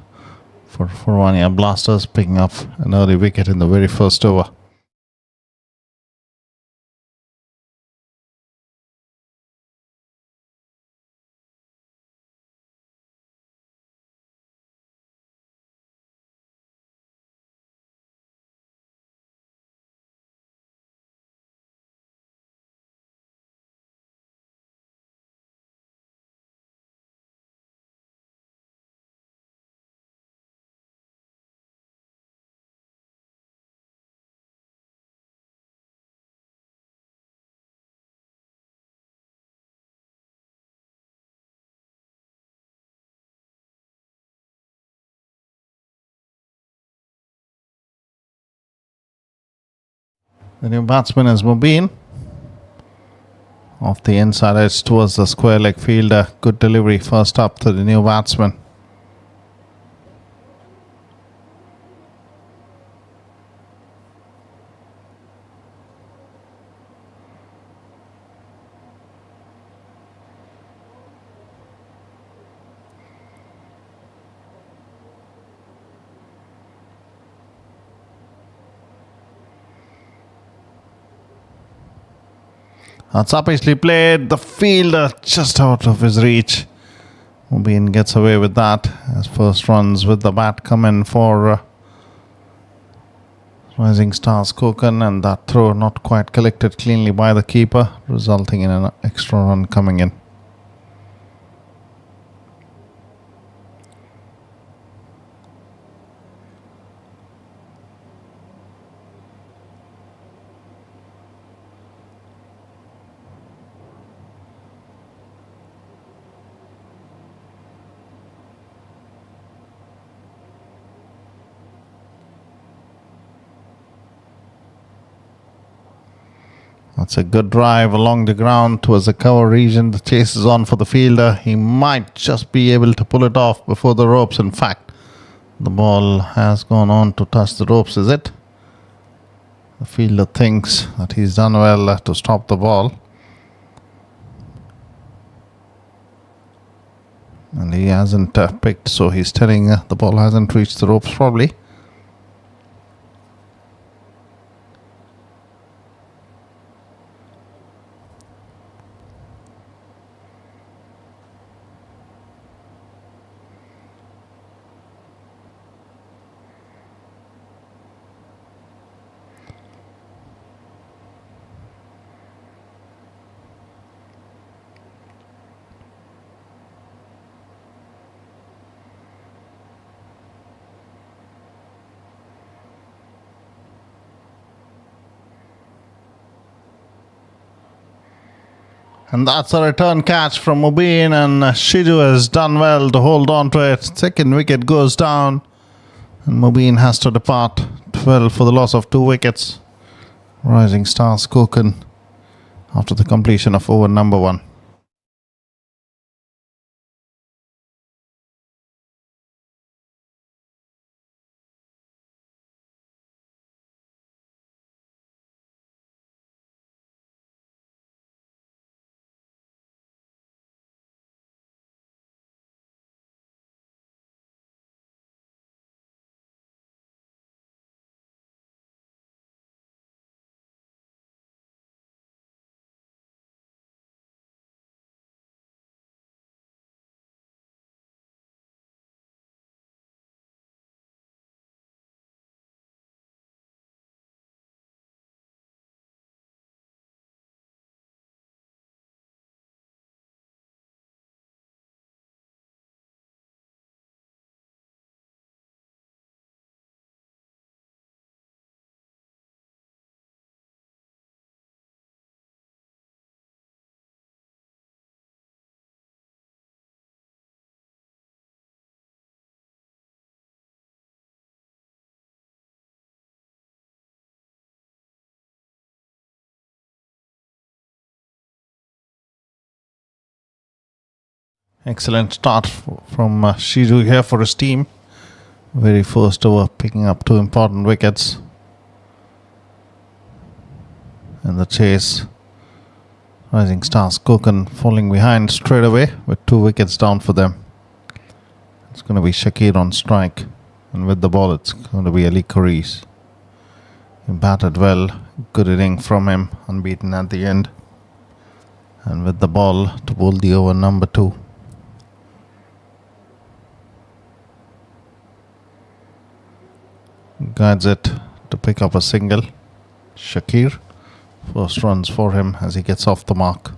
for Farwania Blasters, picking up an early wicket in the very first over. The new batsman is Mubin. Off the inside edge towards the square leg fielder. Good delivery first up to the new batsman. That's upishly played. The fielder just out of his reach. Mubin gets away with that as first runs with the bat come in for Rising Stars Konkan, and that throw not quite collected cleanly by the keeper, resulting in an extra run coming in. That's a good drive along the ground towards the cover region. The chase is on for the fielder. He might just be able to pull it off before the ropes. In fact, the ball has gone on to touch the ropes, is it? The fielder thinks that he's done well to stop the ball. And he hasn't picked, so he's telling the ball hasn't reached the ropes probably. And that's a return catch from Mubin, and Shiju has done well to hold on to it. Second wicket goes down, and Mubin has to depart. 12 for the loss of 2 wickets. Rising Stars Koken after the completion of over number 1. Excellent start from Shiju here for his team. Very first over, picking up 2 important wickets. And the chase, Rising Stars Koken falling behind straight away with 2 wickets down for them. It's going to be Shakir on strike, and with the ball it's going to be Ali Kharis. He batted well, good inning from him, unbeaten at the end. And with the ball to bowl the over number 2. Guides it to pick up a single. Shakir, first runs for him as he gets off the mark.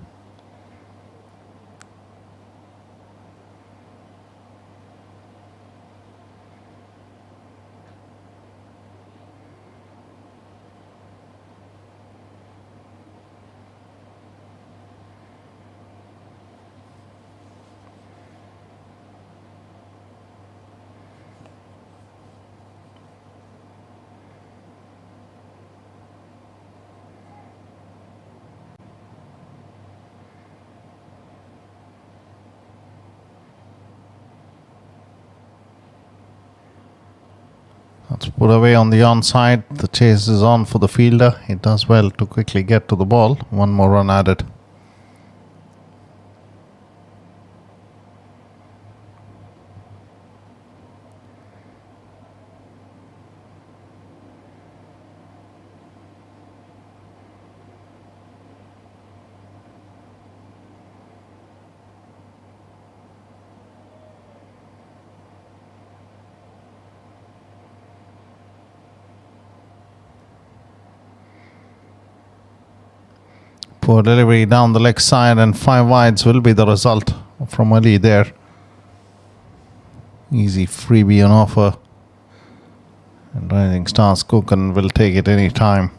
That's put away on the onside. The chase is on for the fielder. He does well to quickly get to the ball. 1 more run added. Poor delivery down the leg side, and 5 wides will be the result from Ali there. Easy freebie on offer. And Rising Stars Koken will take it any time.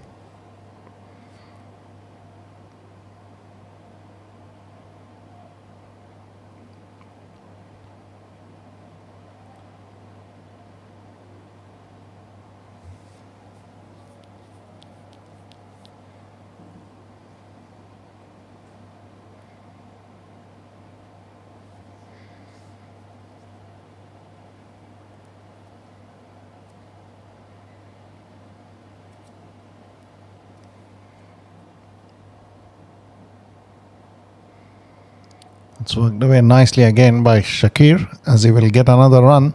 It's worked away nicely again by Shakir as he will get another run.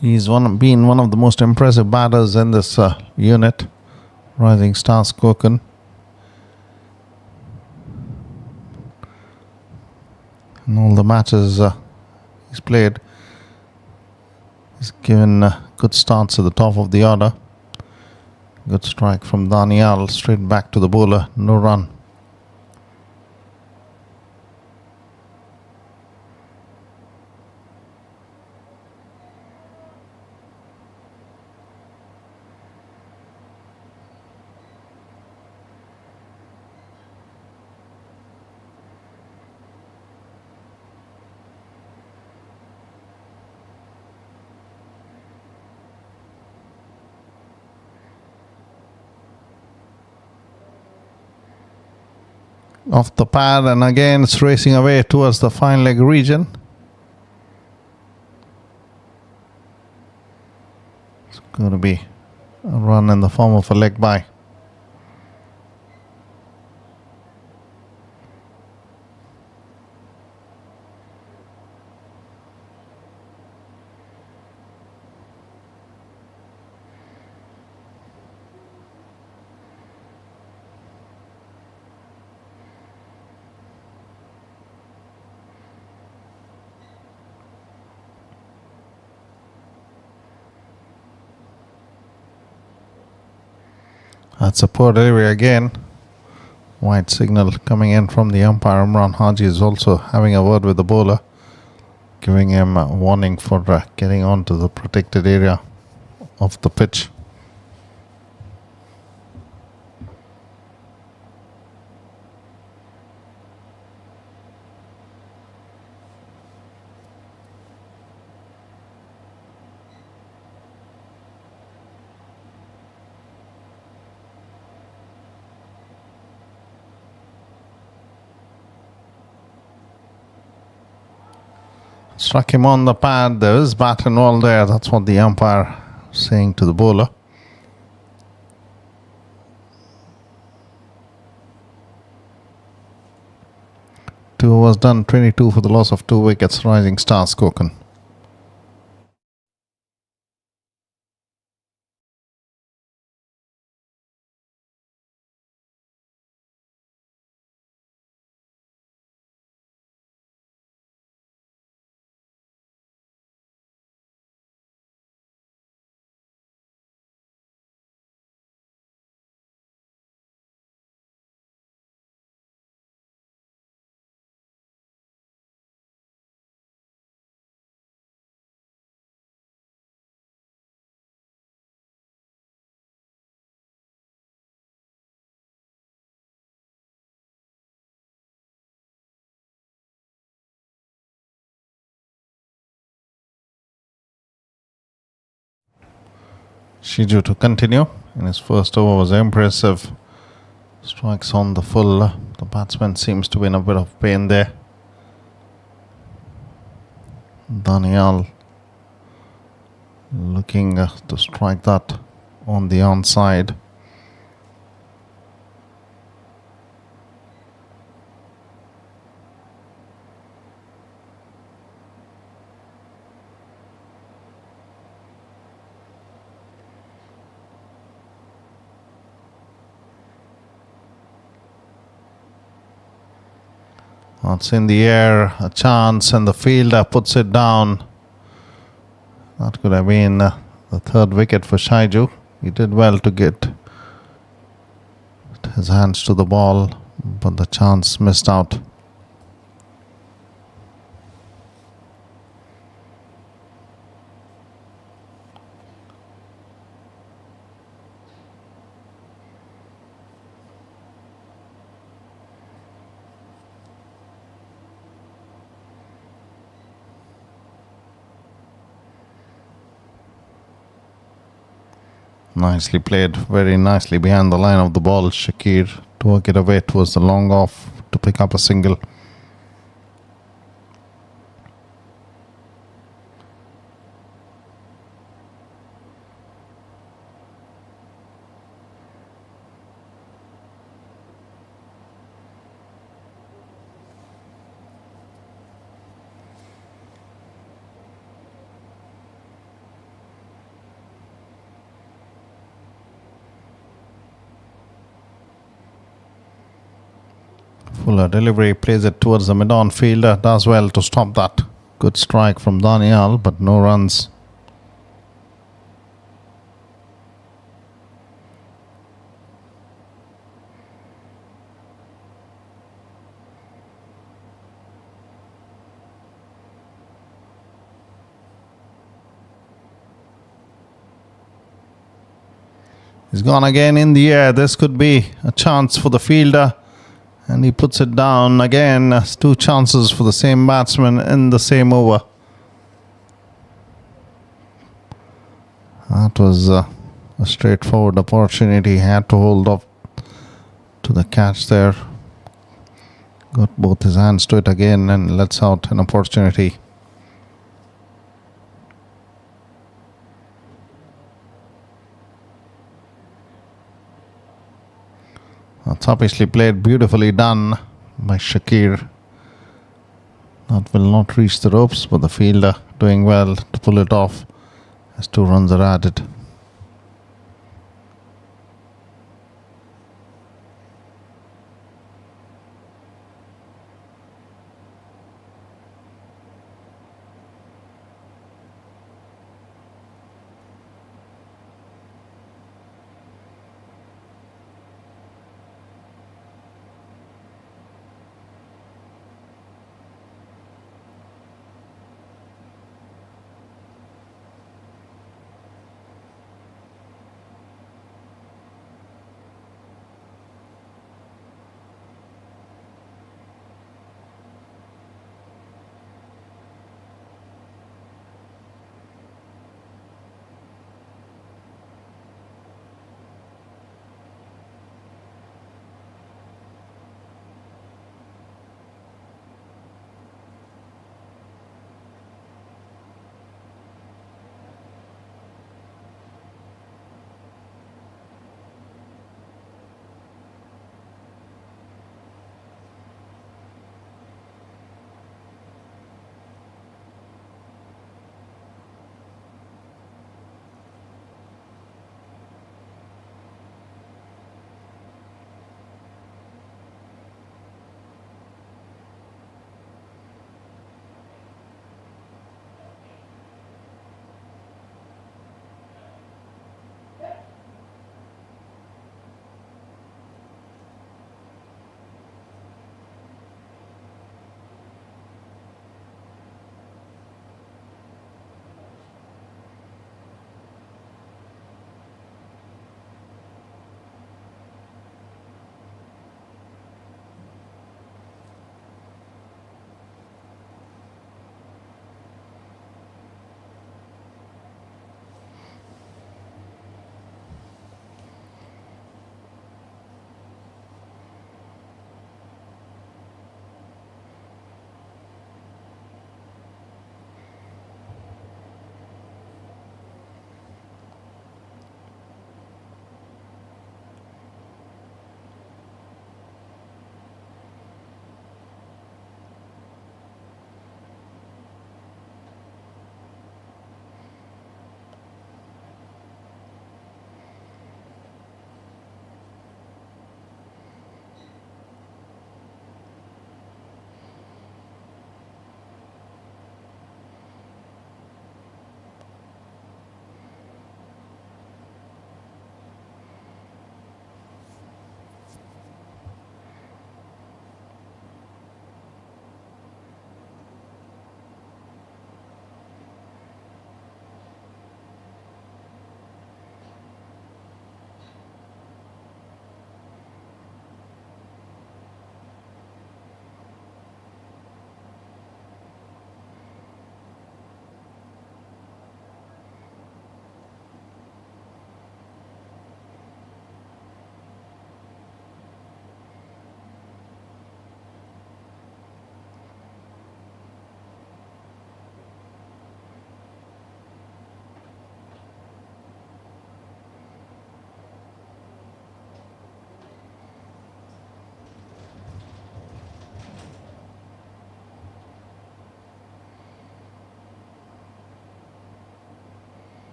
He's been one of the most impressive batters in this unit, Rising Stars Koken. In all the matches he's played, he's given good starts at the top of the order. Good strike from Daniel, straight back to the bowler, no run. off the pad, and again it's racing away towards the fine leg region. It's going to be a run in the form of a leg bye. That's a poor delivery again. White signal coming in from the umpire. Imran Haji is also having a word with the bowler, giving him a warning for getting onto the protected area of the pitch. Struck him on the pad. There is bat and all there. That's what the umpire is saying to the bowler. Two overs done, 22 for the loss of 2 wickets. Rising Stars Konkan. Shiju to continue. In his first over was impressive. Strikes on the full. The batsman seems to be in a bit of pain there. Daniel looking to strike that on the onside. It's in the air, a chance, and the fielder puts it down. That could have been the 3rd wicket for Shaiju. He did well to get his hands to the ball, but the chance missed out. Nicely played, very nicely behind the line of the ball. Shakir to work it away towards the long off to pick up a single. Fuller delivery, plays it towards the mid-on fielder, does well to stop that. Good strike from Daniel, but no runs. He's gone again in the air. This could be a chance for the fielder. And he puts it down again. 2 chances for the same batsman in the same over. That was a straightforward opportunity. He had to hold up to the catch there. Got both his hands to it again and lets out an opportunity. That's obviously played, beautifully done by Shakir. That will not reach the ropes, but the fielder doing well to pull it off as 2 runs are added.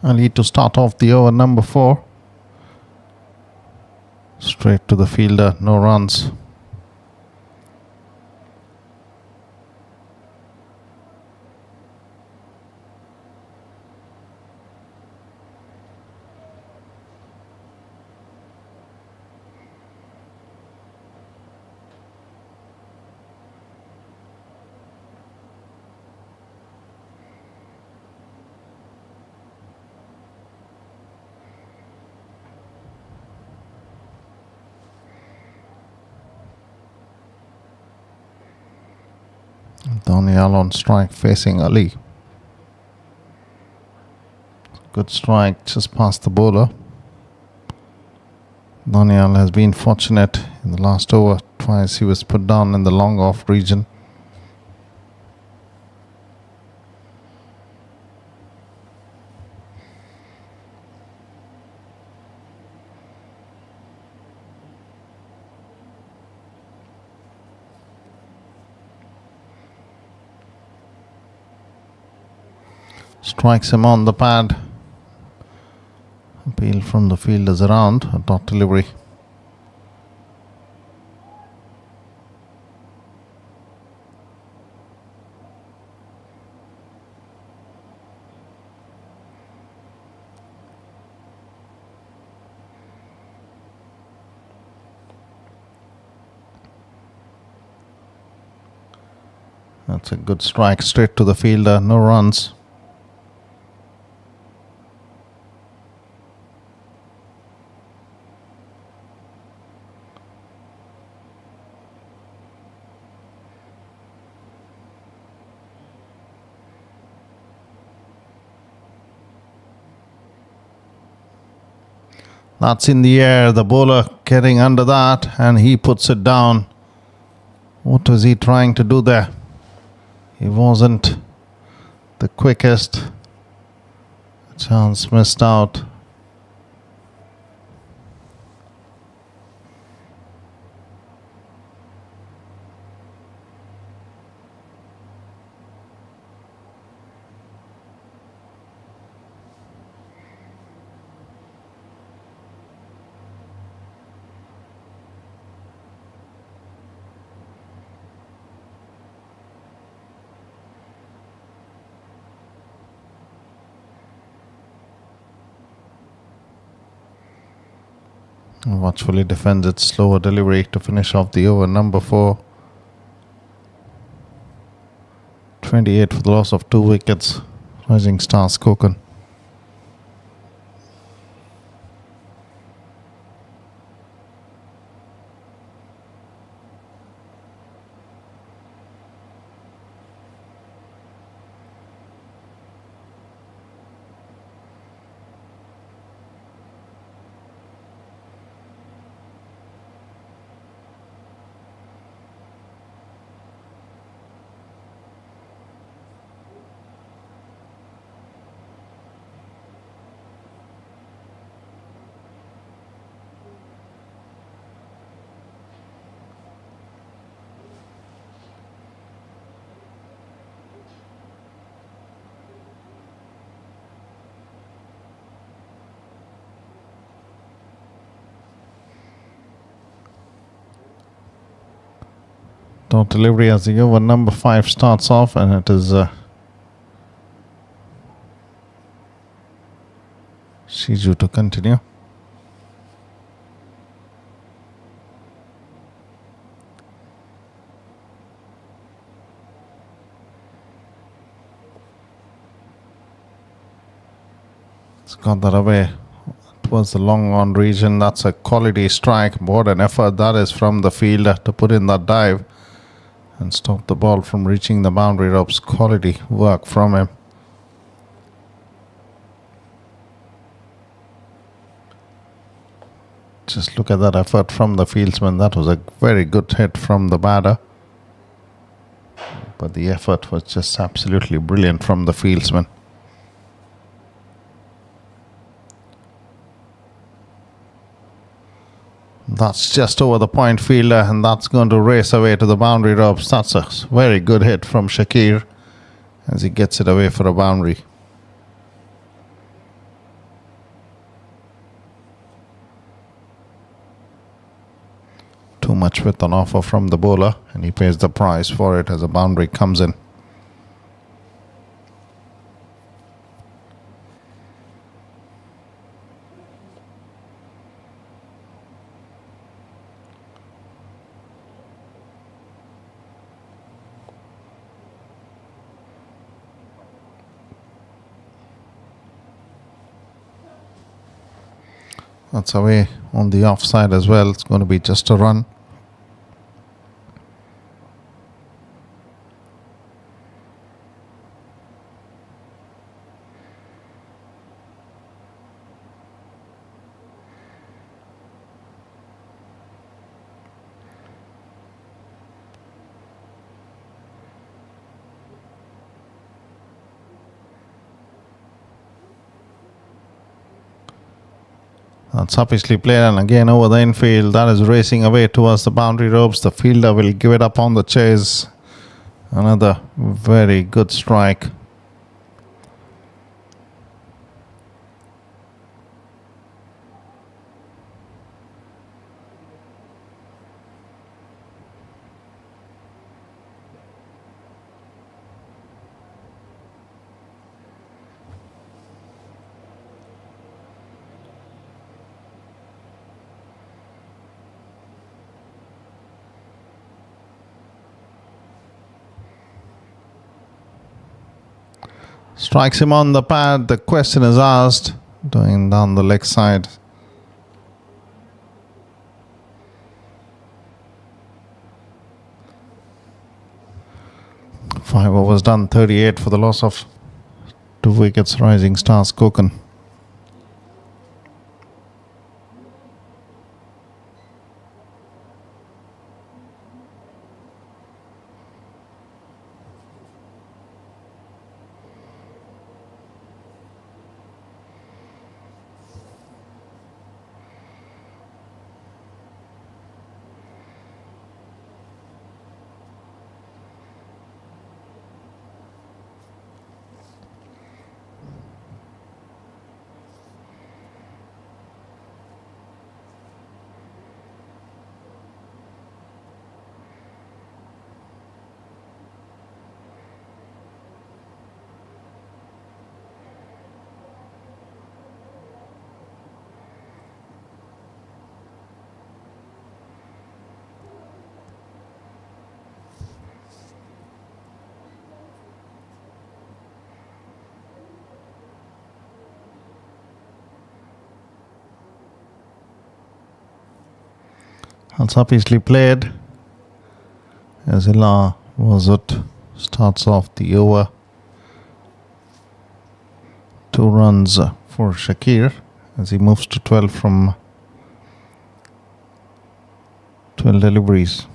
Ali to start off the over number 4. Straight to the fielder, no runs. Daniel on strike facing Ali. Good strike just past the bowler. Daniel has been fortunate in the last over. Twice he was put down in the long off region. Strikes him on the pad. Appeal from the fielders around. A dot delivery. That's a good strike straight to the fielder. No runs. That's in the air, the bowler getting under that, and he puts it down. What was he trying to do there? He wasn't the quickest. Chance missed out. Watchfully defends its slower delivery to finish off the over number 4. 28 for the loss of 2 wickets. Rising star Skokan. Dot delivery as the over number 5 starts off, and it is Shiju to continue. It's got that away towards the long on region. That's a quality strike. What an effort that is from the fielder to put in that dive and stop the ball from reaching the boundary ropes. Quality work from him. Just look at that effort from the fieldsman. That was a very good hit from the batter. But the effort was just absolutely brilliant from the fieldsman. That's just over the point fielder, and that's going to race away to the boundary ropes. That's a very good hit from Shakir as he gets it away for a boundary. too much width on offer from the bowler, and he pays the price for it as a boundary comes in. That's away on the offside as well. It's going to be just a run. That's obviously played, and again over the infield. That is racing away towards the boundary ropes. The fielder will give it up on the chase. Another very good strike. Strikes him on the pad. The question is asked, going down the leg side. 5 overs done, 38 for the loss of 2 wickets. Rising Stars Koken. That's obviously played. As Ila was it starts off the over. 2 runs for Shakir as he moves to 12 from 12 deliveries.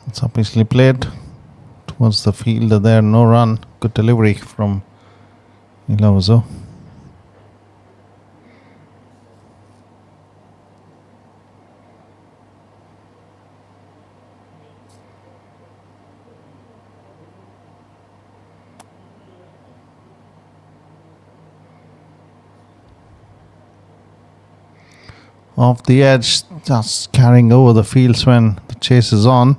It's obviously played towards the fielder there. No run. Good delivery from Ilawazo. Off the edge, just carrying over the fields when the chase is on.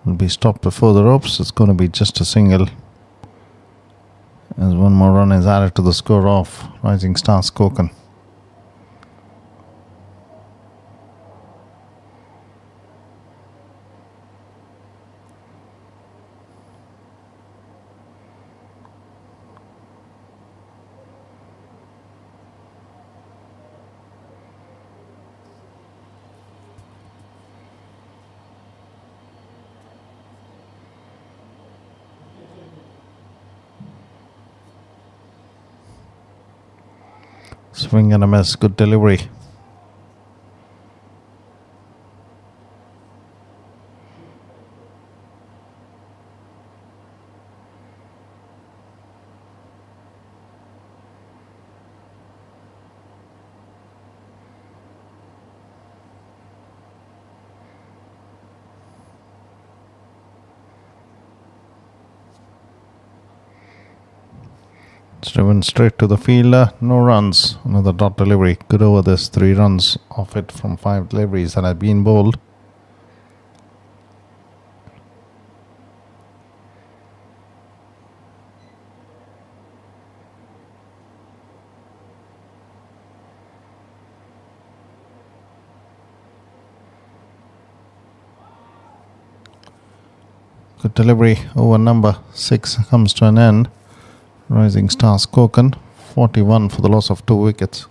Will be stopped before the ropes. It's going to be just a single as one more run is added to the score of Rising Stars Koken. Swing and a miss. Good delivery. It's driven straight to the fielder. No runs. Another dot delivery. Good over this. 3 runs off it from 5 deliveries that had been bowled. Good delivery. Over number 6 comes to an end. Rising Star Skokan, 41 for the loss of 2 wickets.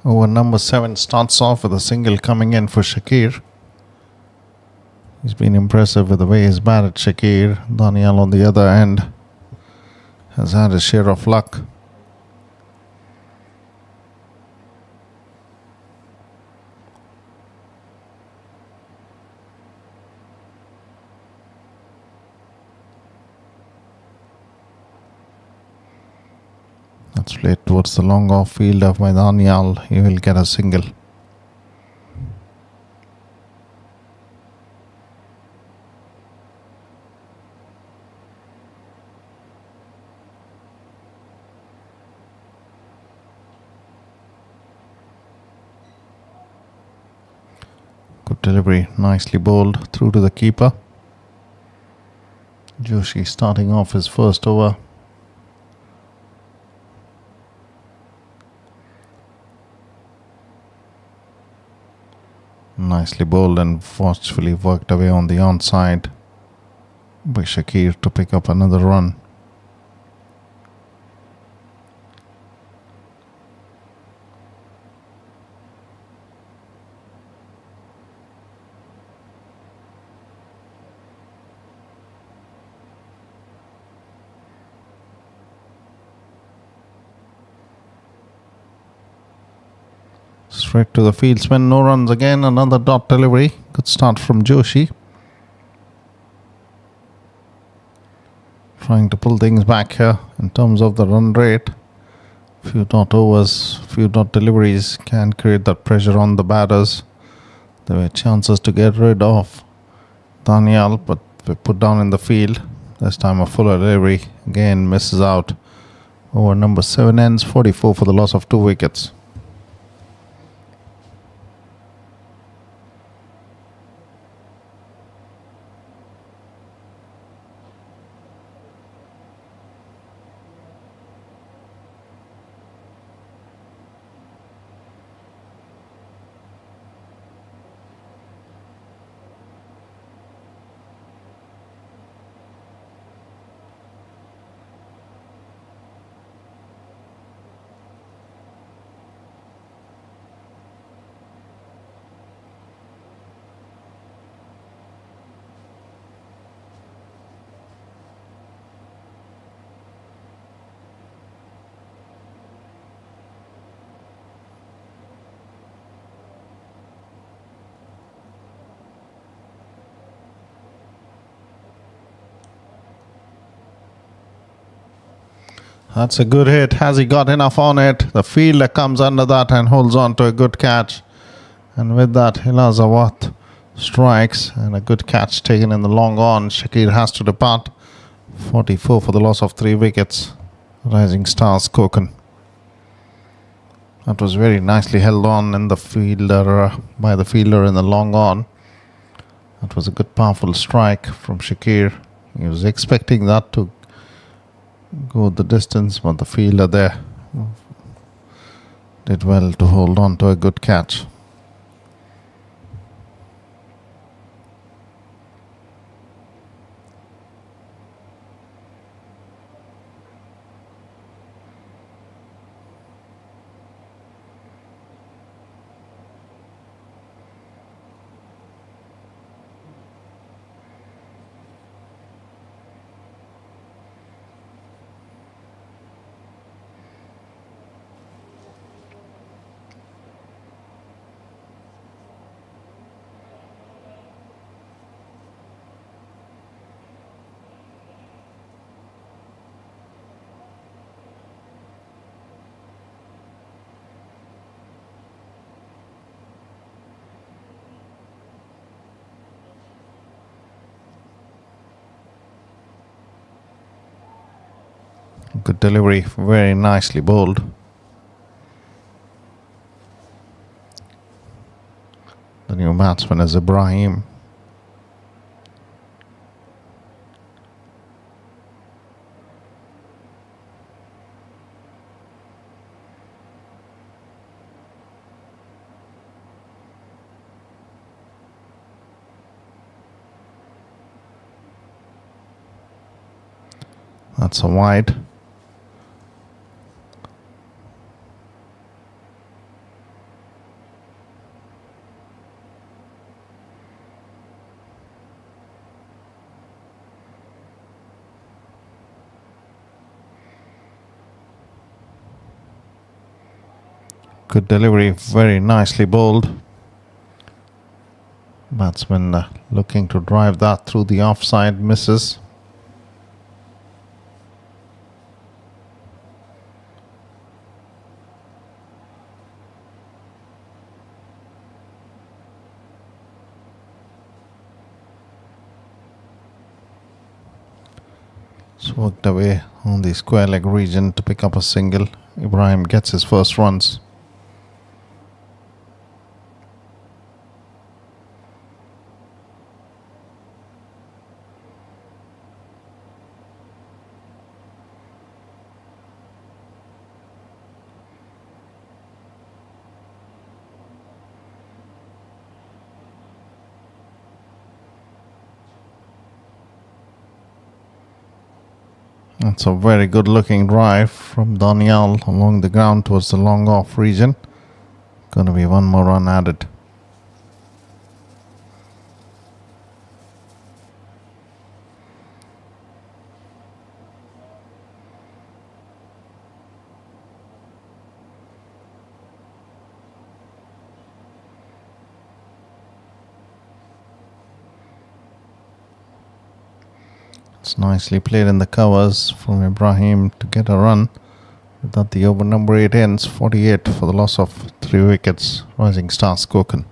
Over number 7 starts off with a single coming in for Shakir. He's been impressive with the way he's batted. Shakir. Daniel on the other end has had his share of luck. That's played towards the long off fielder by Daniel. He will get a single. Good delivery, nicely bowled through to the keeper. Joshi starting off his first over. Nicely bowled and forcefully worked away on the onside by Shakir to pick up another run. Straight to the fieldsman, no runs again, another dot delivery. Good start from Joshi. Trying to pull things back here in terms of the run rate. Few dot overs, few dot deliveries can create that pressure on the batters. There were chances to get rid of Daniel, but we put down in the field. This time a fuller delivery, again misses out. Over number 7 ends, 44 for the loss of 2 wickets. That's a good hit. Has he got enough on it? The fielder comes under that and holds on to a good catch. And with that, Hilazawat strikes and a good catch taken in the long on. Shakir has to depart. 44 for the loss of 3 wickets. Rising Stars Kokan. That was very nicely held on in the fielder by the fielder in the long on. That was a good powerful strike from Shakir. He was expecting that to go the distance, but the fielder there did well to hold on to a good catch. Good delivery, very nicely bowled. The new batsman is Ibrahim. That's a wide. Good delivery, very nicely bowled. Batsman looking to drive that through the offside, misses. It's worked away on the square leg region to pick up a single. Ibrahim gets his first runs. That's a very good looking drive from Daniel along the ground towards the long off region. Going to be one more run added. It's nicely played in the covers from Ibrahim to get a run. With that, the over number 8 ends. 48 for the loss of 3 wickets. Rising Stars Kokan.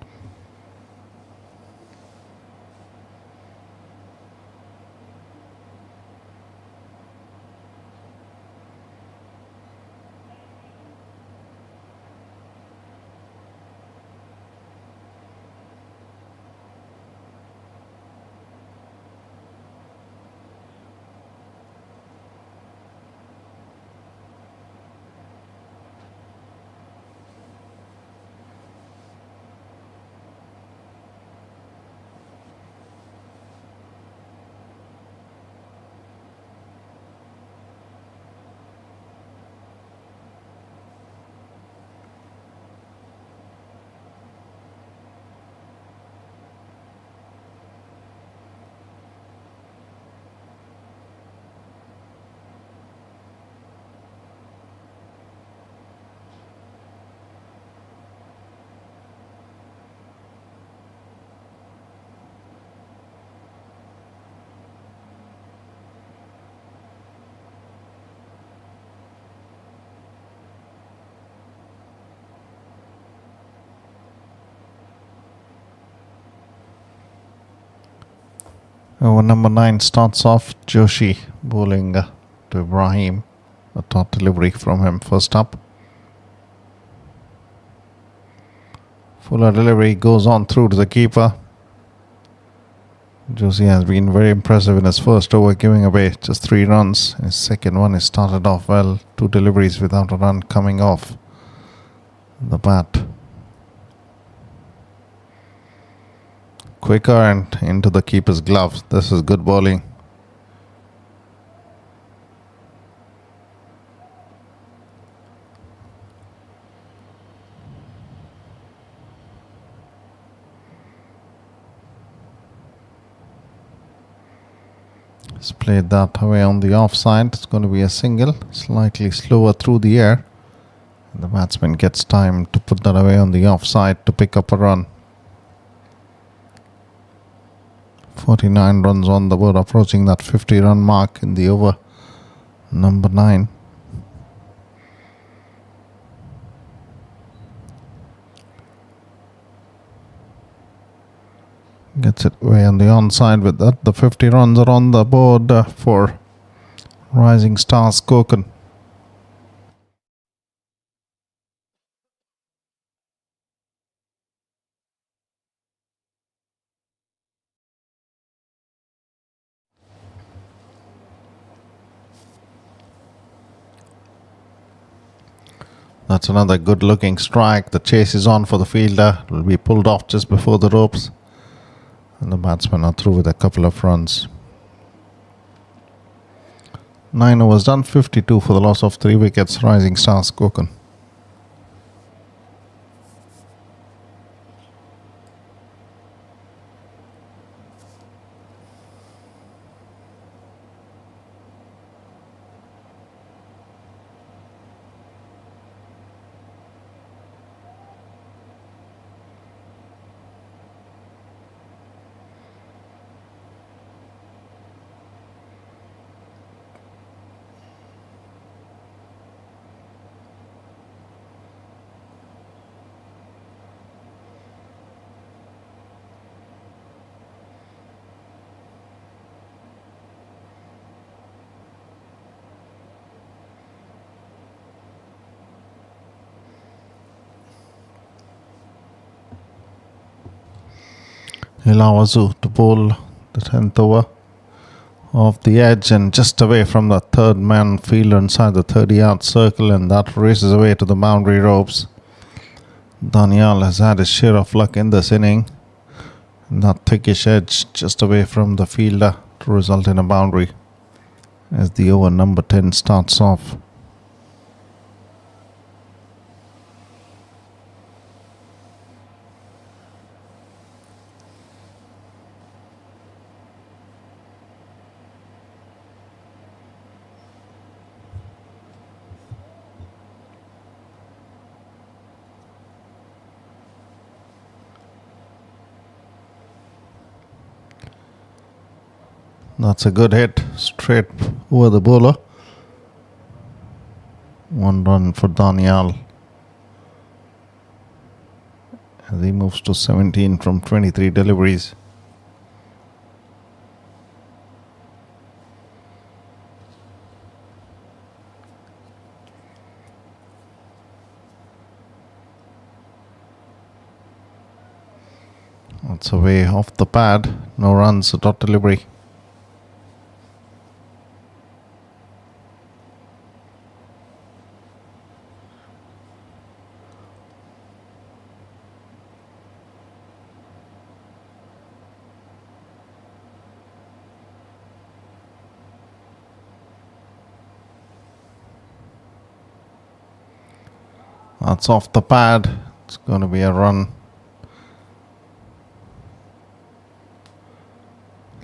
Over number 9 starts off Joshi bowling to Ibrahim. A top delivery from him first up. Fuller delivery goes on through to the keeper. Joshi has been very impressive in his first over, giving away just 3 runs. His second one is started off well. 2 deliveries without a run coming off the bat. Quicker and into the keeper's gloves. This is good bowling. He's played that away on the offside. It's going to be a single, slightly slower through the air. The batsman gets time to put that away on the offside to pick up a run. 49 runs on the board, approaching that 50 run mark in the over number 9. Gets it way on the onside. With that, the 50 runs are on the board for Rising Stars Konkan. That's another good looking strike. The chase is on for the fielder. It will be pulled off just before the ropes. And the batsmen are through with a couple of runs. 9 overs done, 52 for the loss of 3 wickets. Rising Stars Konkan. Ilawazu to bowl the 10th over off the edge and just away from the third man fielder inside the 30-yard circle, and that races away to the boundary ropes. Daniel has had his share of luck in this inning. And that thickish edge just away from the fielder to result in a boundary as the over number 10 starts off. That's a good hit, straight over the bowler. 1 run for Daniel as he moves to 17 from 23 deliveries. That's away off the pad, no runs, a dot delivery. That's off the pad. It's going to be a run.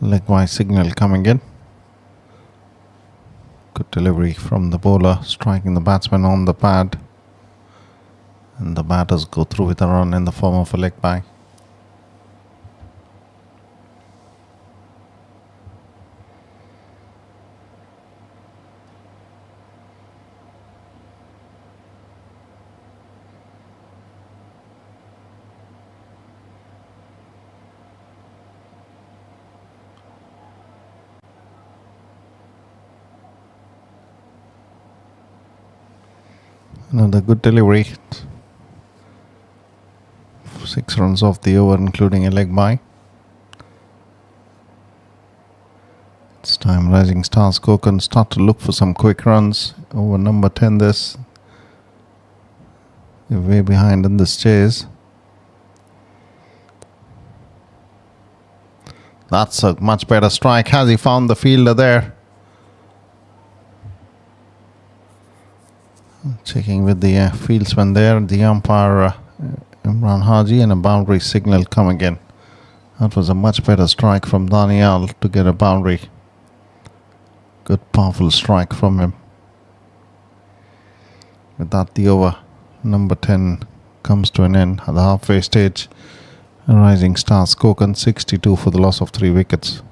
Legwise signal coming in. Good delivery from the bowler, striking the batsman on the pad. And the batters go through with a run in the form of a leg bye. Another good delivery. 6 runs off the over, including a leg bye. It's time Rising Stars can start to look for some quick runs. Over number 10 this. They're way behind in this chase. That's a much better strike. Has he found the fielder there? Checking with the fieldsman there. The umpire Imran Haji, and a boundary signal come again. That was a much better strike from Daniel to get a boundary. Good powerful strike from him. With that, the over number 10 comes to an end at the halfway stage. Rising Stars Kokan 62 for the loss of 3 wickets.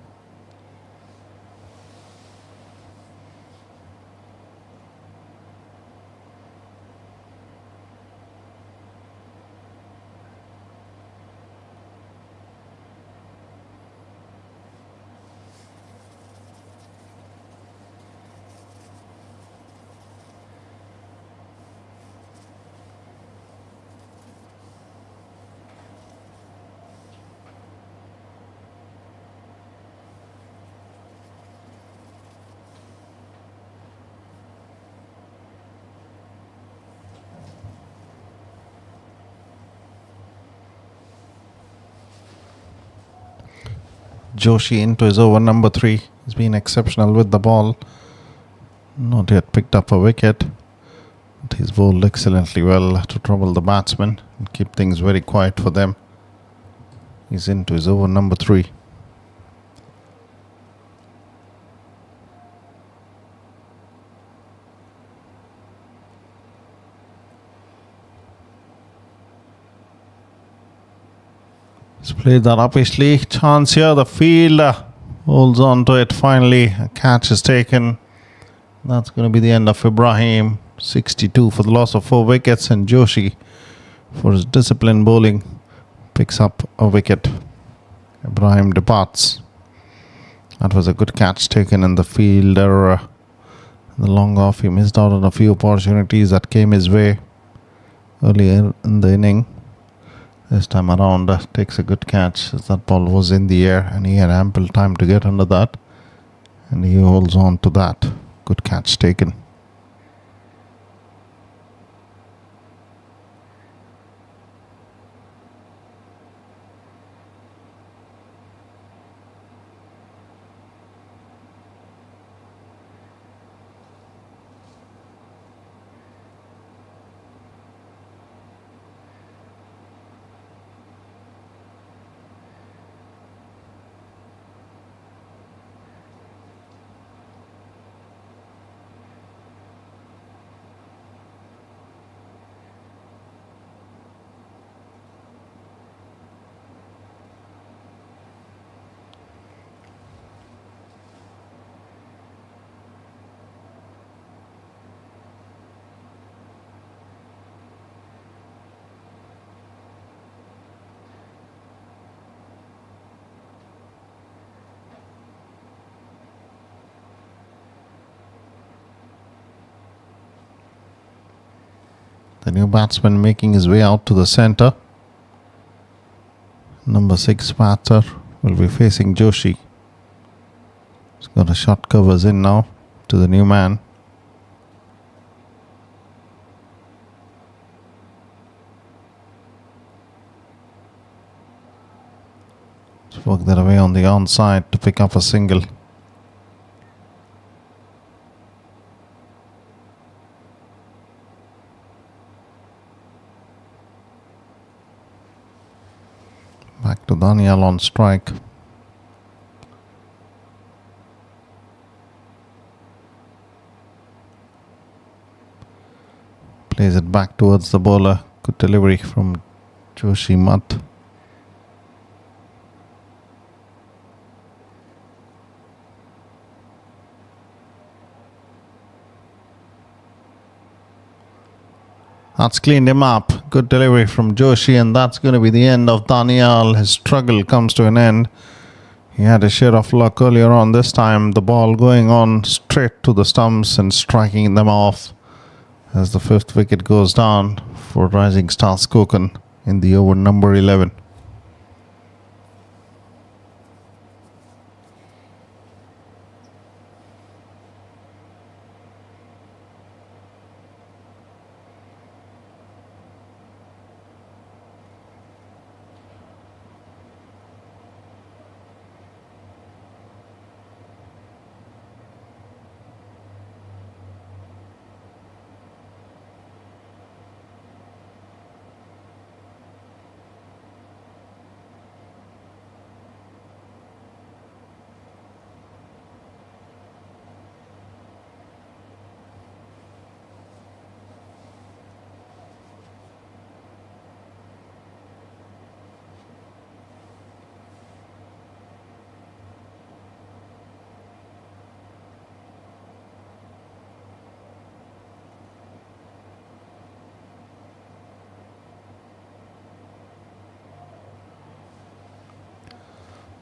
Joshi into his over number 3. He's been exceptional with the ball. Not yet picked up a wicket, but he's bowled excellently well to trouble the batsmen and keep things very quiet for them. He's into his over number 3. He's played that uppishly. Chance here. The fielder holds on to it finally. A catch is taken. That's going to be the end of Ibrahim. 62 for the loss of 4 wickets. And Joshi, for his disciplined bowling, picks up a wicket. Ibrahim departs. That was a good catch taken, and the fielder, the long off, he missed out on a few opportunities that came his way earlier in the inning. This time around, takes a good catch as that ball was in the air and he had ample time to get under that, and he holds on to that. Good catch taken. The new batsman making his way out to the centre. Number 6 batter will be facing Joshi. He's got a shot covers in now to the new man. Let's work that away on the onside to pick up a single. Back to Daniel on strike. Plays it back towards the bowler. Good delivery from Joshi Mutt. That's cleaned him up. Good delivery from Joshi, and that's going to be the end of Daniel. His struggle comes to an end. He had a share of luck earlier on. This time the ball going on straight to the stumps and striking them off. as the 5th wicket goes down for Rising Stars Konkan in the over number 11.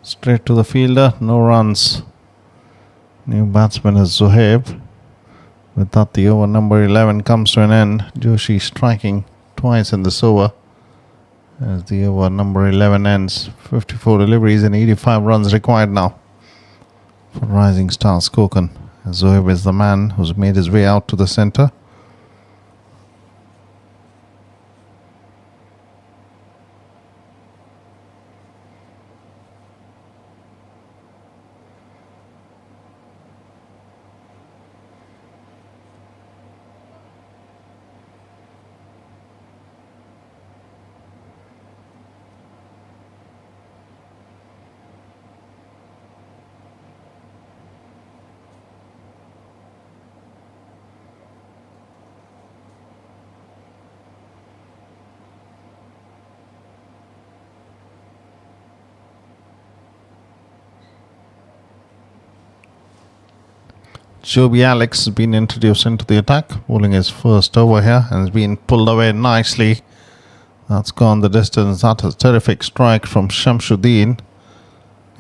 Straight to the fielder, no runs. New batsman is Zohaib. With that, the over number 11 comes to an end. Joshi striking twice in this over as the over number 11 ends. 54 deliveries and 85 runs required now for Rising Stars Konkan. Zohaib is the man who's made his way out to the centre. Joby Alex has been introduced into the attack, bowling his first over here and has been pulled away nicely. That's gone the distance. That is a terrific strike from Shamsuddin.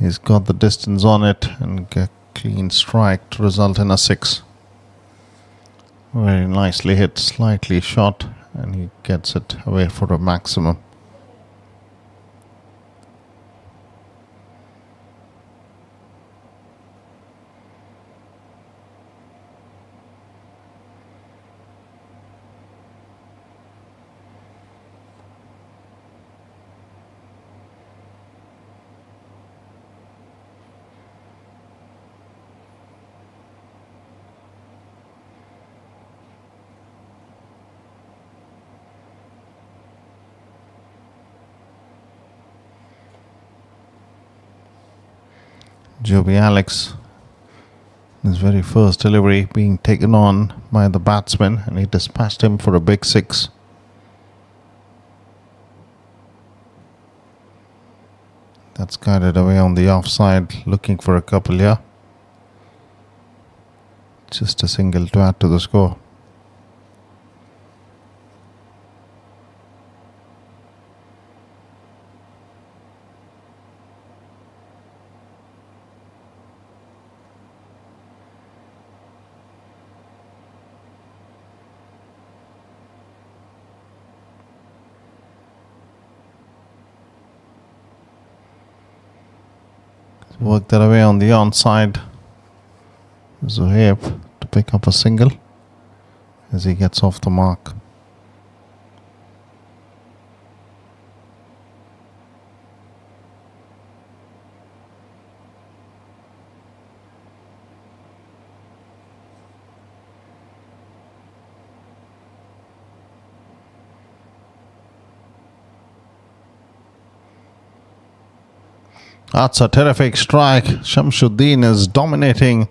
He's got the distance on it and a clean strike to result in a 6. Very nicely hit, slightly shot, and he gets it away for a maximum. Joby Alex, his very first delivery being taken on by the batsman, and he dispatched him for a big 6. That's guided away on the offside, looking for a couple here. Just a single to add to the score. Work that away on the onside. Zohaib to pick up a single as he gets off the mark. That's a terrific strike. Shamsuddin is dominating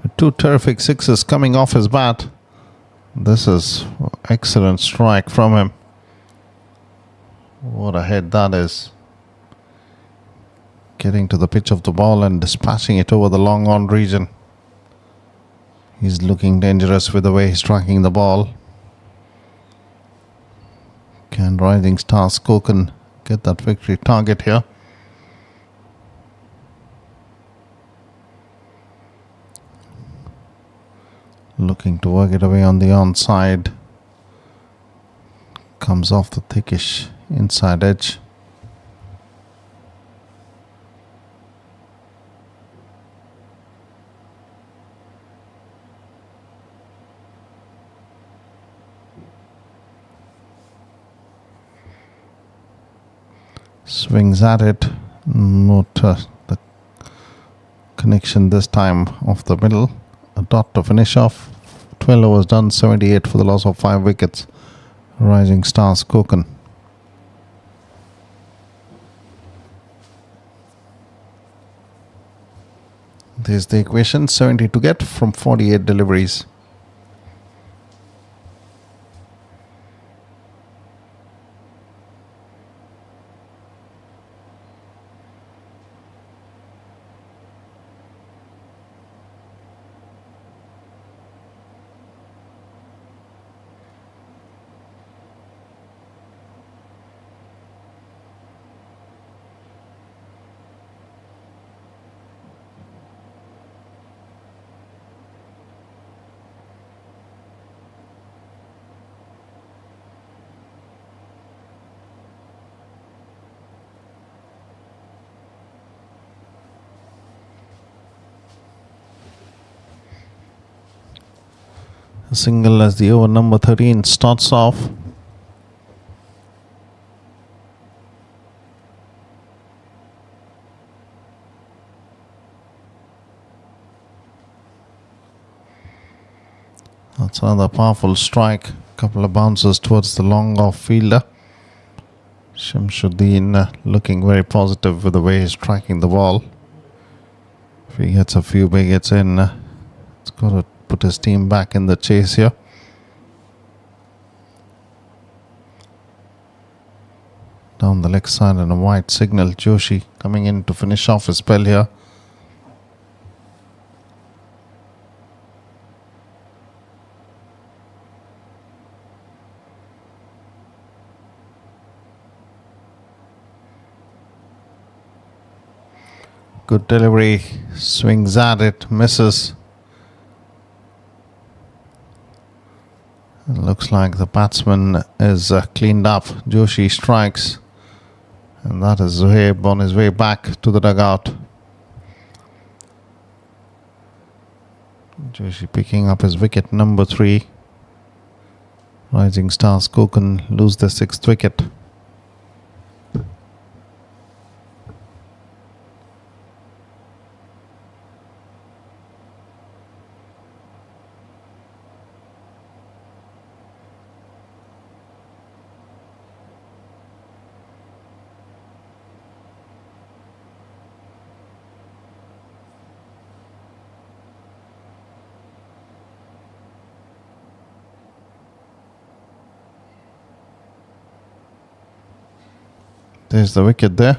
with 2 terrific 6s coming off his bat. This is excellent strike from him. What a head that is. Getting to the pitch of the ball and dispatching it over the long on region. He's looking dangerous with the way he's striking the ball. Can Rising Stars Konkan get that victory target here? Looking to work it away on the onside. Comes off the thickish inside edge. Swings at it. Not the connection this time off the middle. A dot to finish off. 12 overs done, 78 for the loss of 5 wickets. Rising star Skokan. There's the equation, 70 to get from 48 deliveries. A single as the over number 13 starts off. That's another powerful strike. Couple of bounces towards the long off fielder. Shamsuddin looking very positive with the way he's striking the ball. If he gets a few big hits in, it's got to put his team back in the chase here. Down the leg side and a wide signal. Joshi coming in to finish off his spell here. Good delivery, swings at it, misses. It looks like the batsman is cleaned up. Joshi strikes, and that is Zohaib on his way back to the dugout. Joshi picking up his wicket number 3. Rising Stars Skokan lose their 6th wicket. There's the wicket there.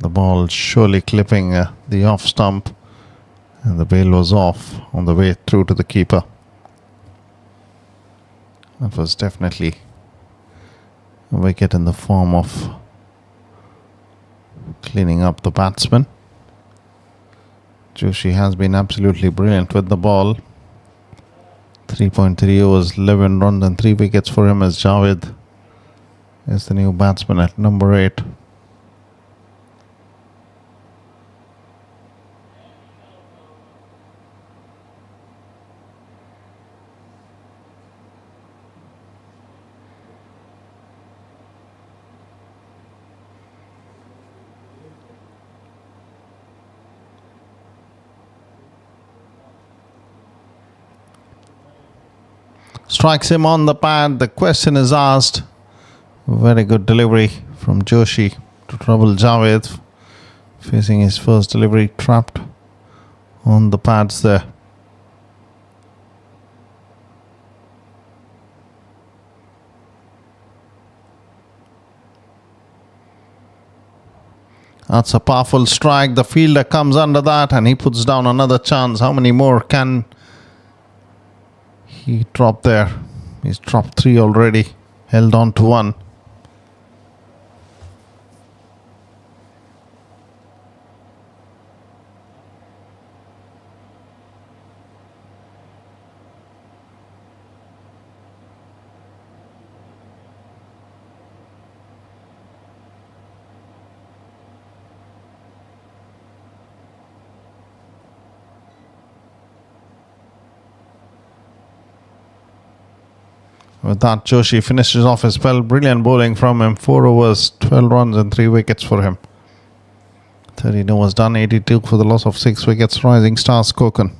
The ball surely clipping the off stump, and the bail was off on the way through to the keeper. That was definitely a wicket in the form of cleaning up the batsman. Joshi has been absolutely brilliant with the ball. 3.3 overs, 11 runs and 3 wickets for him as Javed is the new batsman at number 8. Strikes him on the pad. The question is asked. Very good delivery from Joshi to trouble Javed. Facing his first delivery, trapped on the pads there. That's a powerful strike. The fielder comes under that and he puts down another chance. How many more can he drop there? He's dropped 3 already. Held on to 1. With that, Joshi finishes off his spell. Brilliant bowling from him. 4 overs, 12 runs and 3 wickets for him. 13 overs done, 82 for the loss of 6 wickets. Rising Stars Konkan.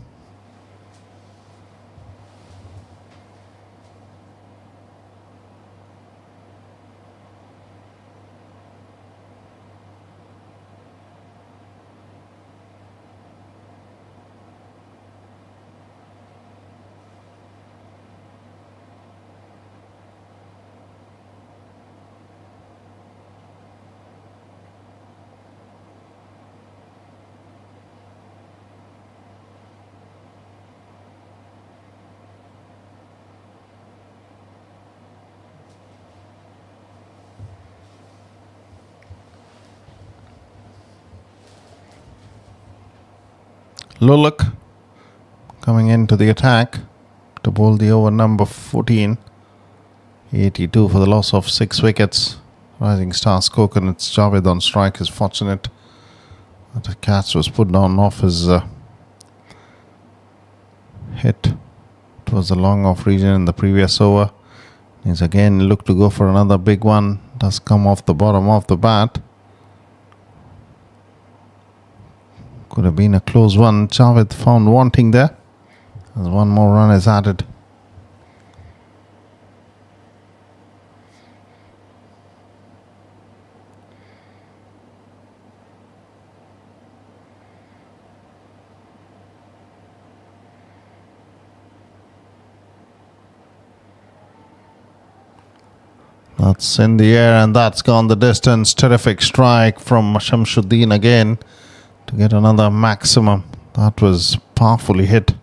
Lulak coming into the attack to bowl the over number 14. 82 for the loss of 6 wickets. Rising Stars Konkan. It's Javed on strike. Is fortunate that the catch was put down off his hit towards the long off region in the previous over. He's again looked to go for another big one. Does come off the bottom of the bat. Could have been a close one. Javed found wanting there. As one more run is added. That's in the air and that's gone the distance. Terrific strike from Shamsuddin again to get another maximum. That was powerfully hit.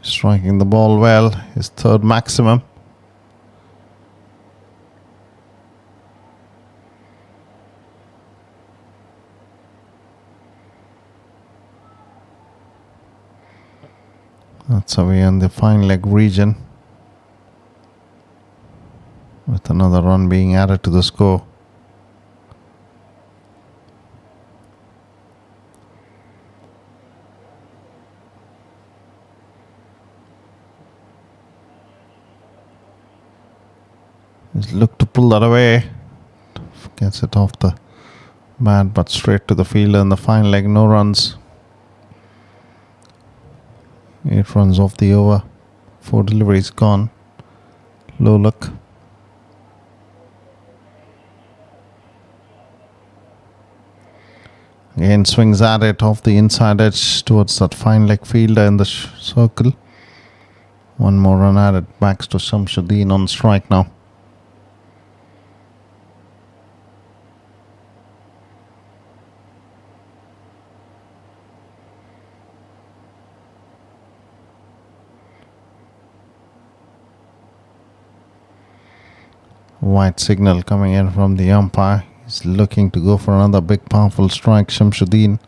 Striking the ball well. His third maximum. That's away in the fine leg region. With another run being added to the score. He's looked to pull that away. Gets it off the bat but straight to the fielder in the fine leg. No runs. 8 runs off the over. 4 deliveries gone. Low luck. Again swings at it off the inside edge towards that fine leg fielder in the circle. One more run added. Backs to Shamsuddin on strike now. White signal coming in from the umpire. He's looking to go for another big powerful strike. Shamsuddin.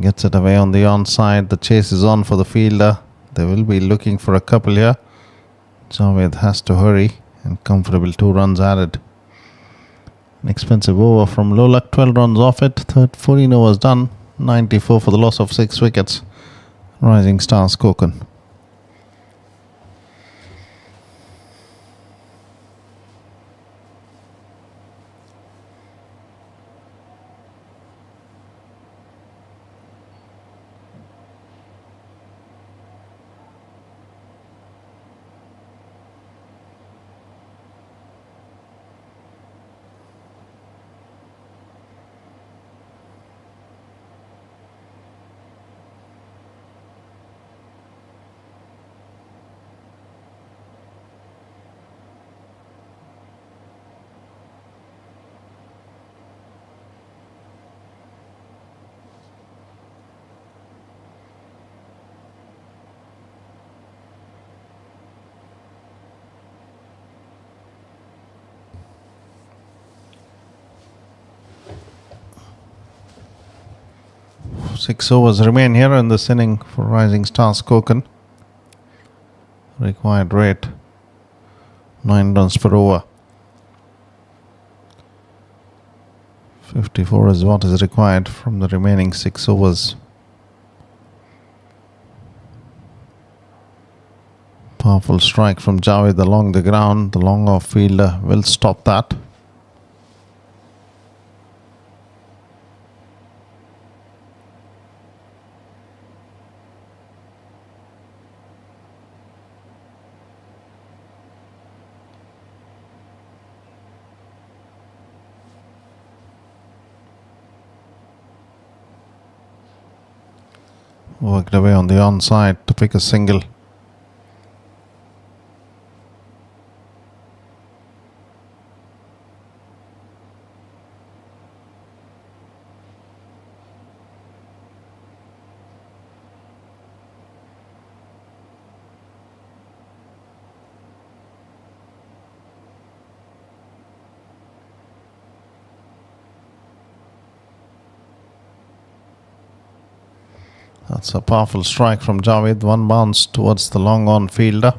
Gets it away on the onside. The chase is on for the fielder. They will be looking for a couple here. Javed has to hurry and comfortable 2 runs added. An expensive over from low luck. 12 runs off it. 14 overs done. 94 for the loss of 6 wickets. Rising Stars Konkan. Six overs remain here in this inning for Rising Stars Konkan. Required rate 9 runs per over. 54 is what is required from the remaining 6 overs. Powerful strike from Javed along the ground. The long off fielder will stop that. Worked away on the onside to pick a single. That's a powerful strike from Javed. One bounce towards the long on fielder.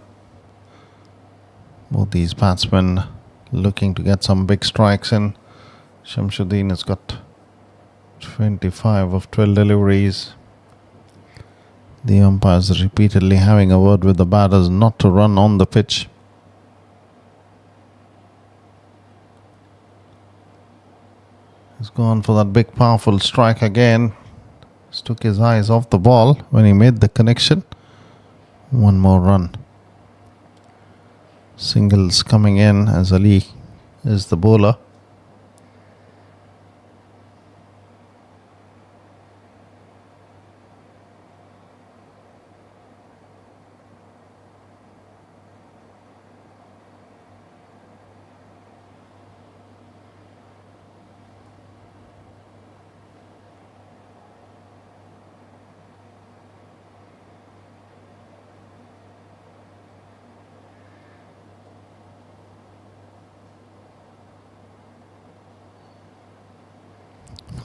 Both these batsmen looking to get some big strikes in. Shamsuddin has got 25 of 12 deliveries. The umpires are repeatedly having a word with the batters not to run on the pitch. He's gone for that big powerful strike again. Took his eyes off the ball when he made the connection. One more run. Singles coming in as Ali is the bowler.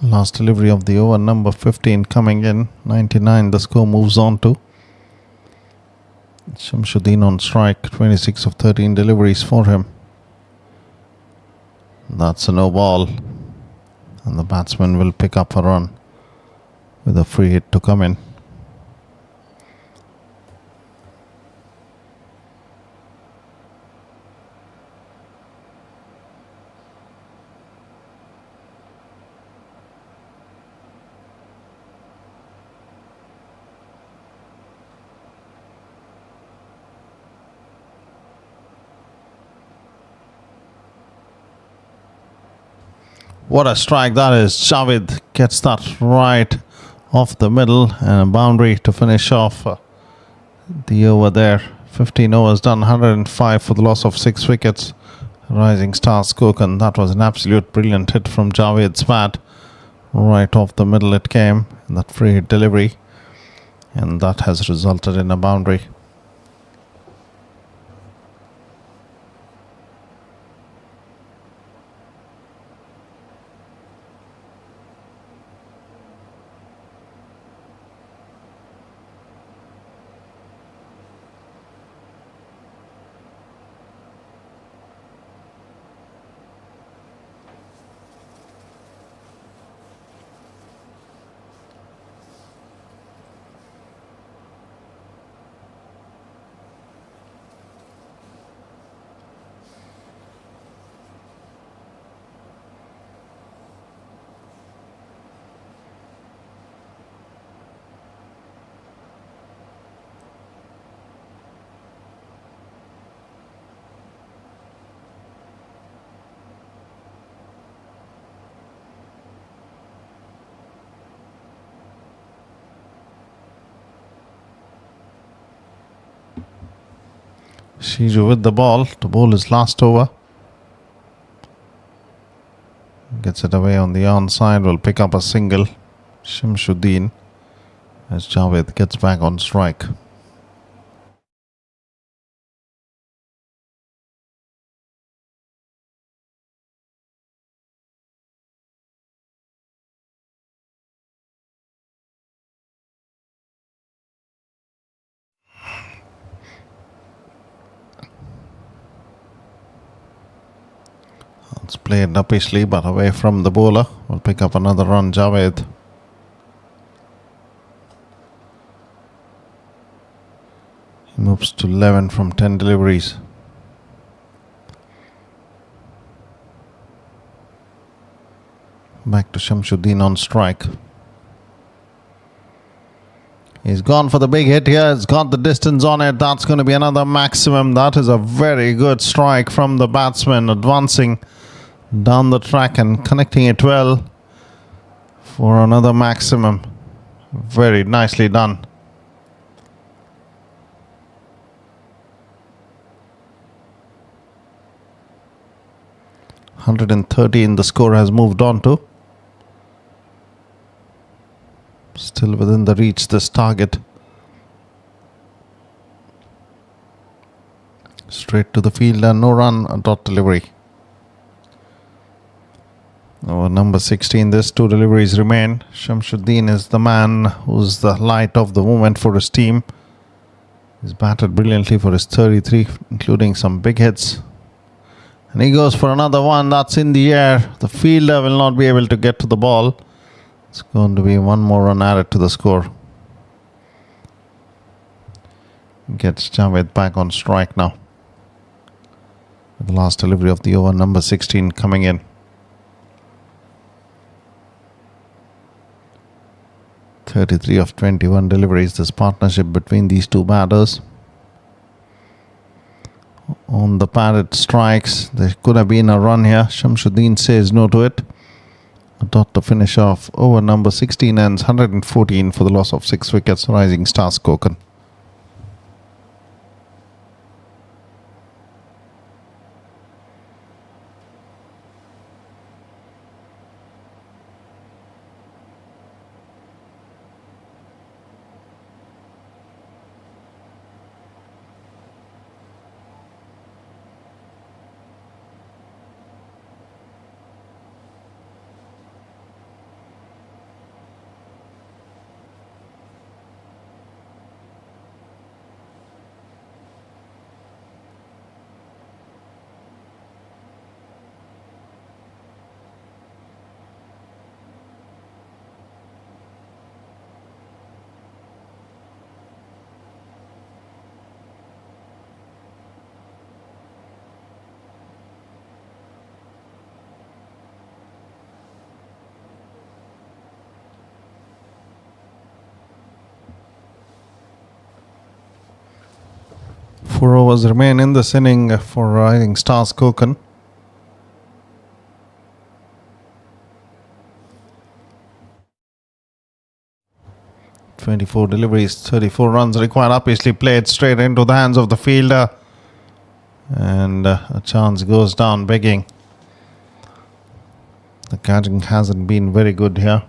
Last delivery of the over, number 15 coming in. 99 the score moves on to. Shamsuddin on strike. 26 of 13 deliveries for him. That's a no ball. And the batsman will pick up a run with a free hit to come in. What a strike that is. Javed gets that right off the middle and a boundary to finish off the over there. 15 overs done, 105 for the loss of 6 wickets. Rising star Skokan. That was an absolute brilliant hit from Javed's bat. Right off the middle it came, that free hit delivery. And that has resulted in a boundary. Shiju with the ball to bowl his last over. Gets it away on the onside. Will pick up a single. Shamsuddin as Javed gets back on strike. It's played uppishly but away from the bowler. Will pick up another run, Javed. He moves to 11 from 10 deliveries. Back to Shamsuddin on strike. He's gone for the big hit here. It's got the distance on it. That's going to be another maximum. That is a very good strike from the batsman, advancing down the track and connecting it well for another maximum. Very nicely done. .113 the score has moved on to. Still within the reach, this target. Straight to the fielder, no run, a dot delivery. Over number 16, there's 2 deliveries remain. Shamsuddin is the man who's the light of the moment for his team. He's batted brilliantly for his 33, including some big hits. And he goes for another one. That's in the air. The fielder will not be able to get to the ball. It's going to be one more run added to the score. Gets Javed back on strike now. The last delivery of the over, number 16 coming in. 33 of 21 deliveries. This partnership between these two batters. On the padded strikes, there could have been a run here. Shamsuddin says no to it. A dot to finish off. Over number 16 ends 114 for the loss of 6 wickets. Rising Stars Konkan. Four overs remain in this inning for Rising Stars Konkan. .24 deliveries, 34 runs required. Obviously played straight into the hands of the fielder. And a chance goes down begging. The catching hasn't been very good here.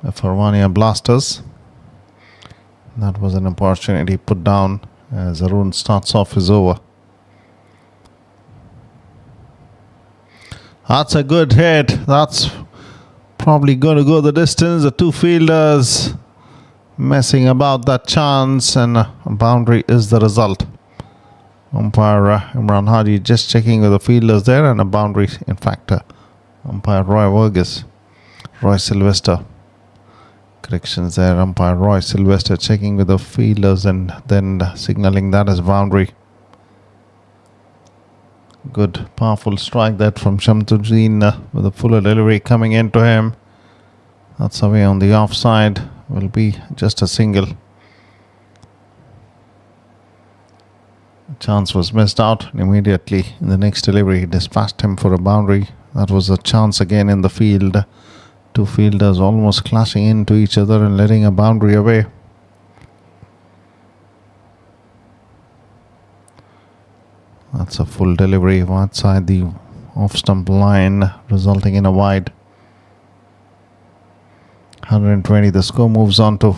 The Farwania Blasters. That was an opportunity put down as Arun starts off his over. That's a good hit. That's probably going to go the distance. The two fielders messing about that chance, and a boundary is the result. Umpire Imran Hadi just checking with the fielders there, and a boundary, in fact, umpire Roy Sylvester. Corrections there, umpire Roy Sylvester checking with the fielders and then signalling that as boundary. Good powerful strike that from Shamsuddin with a fuller delivery coming into him. That's away on the offside. Will be just a single. Chance was missed out, and immediately in the next delivery he dispatched him for a boundary. That was a chance again in the field. Two fielders almost clashing into each other and letting a boundary away. That's a full delivery outside the off-stump line, resulting in a wide. 120, the score moves on to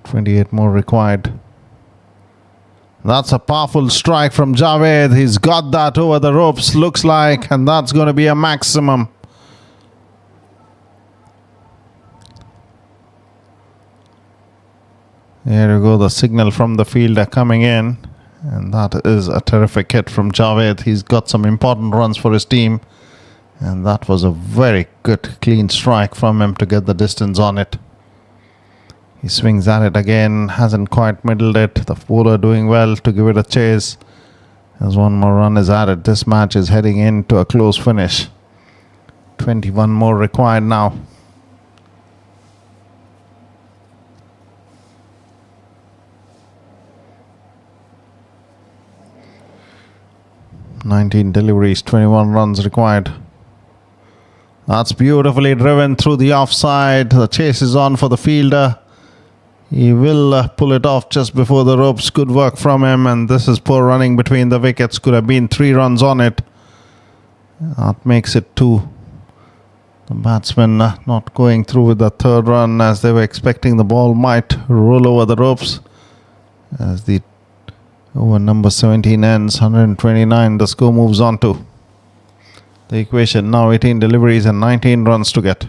28 more required. That's a powerful strike from Javed. He's got that over the ropes, looks like, and that's going to be a maximum. There you go, the signal from the fielder coming in. And that is a terrific hit from Javed. He's got some important runs for his team. And that was a very good clean strike from him to get the distance on it. He swings at it again, hasn't quite middled it. The bowler doing well to give it a chase. As one more run is added, this match is heading into a close finish. 21 more required now. "19 deliveries, 21 runs required." That's beautifully driven through the offside. The chase is on for the fielder. He will pull it off just before the ropes. Good work from him, and this is poor running between the wickets. Could have been 3 runs on it. That makes it 2. The batsmen not going through with the third run, as they were expecting the ball might roll over the ropes. As the over number 17 ends, 129, the score moves on to the equation. Now 18 deliveries and 19 runs to get.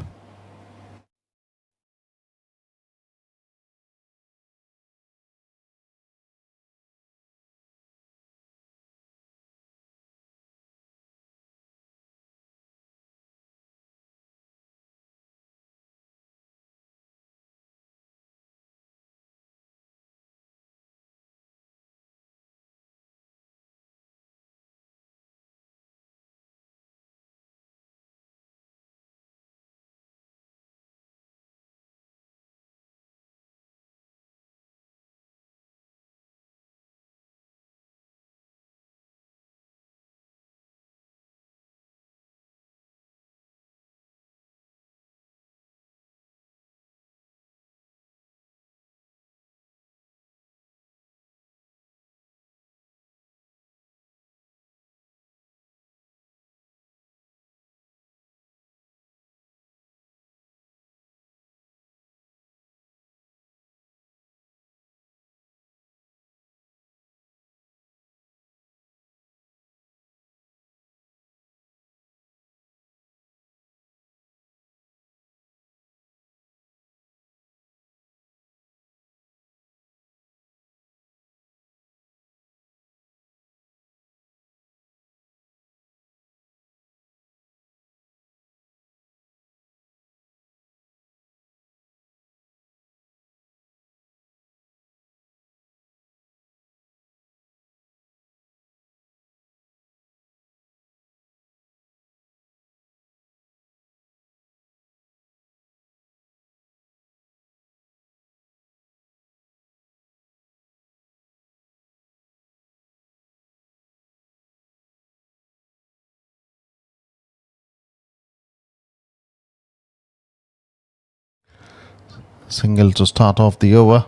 Single to start off the over,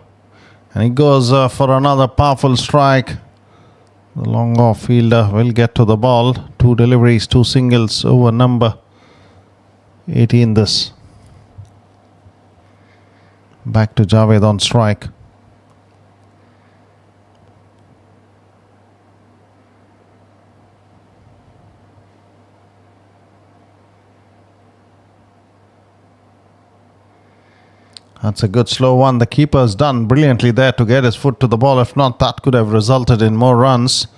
and he goes for another powerful strike. The long off fielder will get to the ball. 2 deliveries, 2 singles, over number 18 this. Back to Javed on strike. That's a good slow one. The keeper's done brilliantly there to get his foot to the ball. If not, that could have resulted in more runs.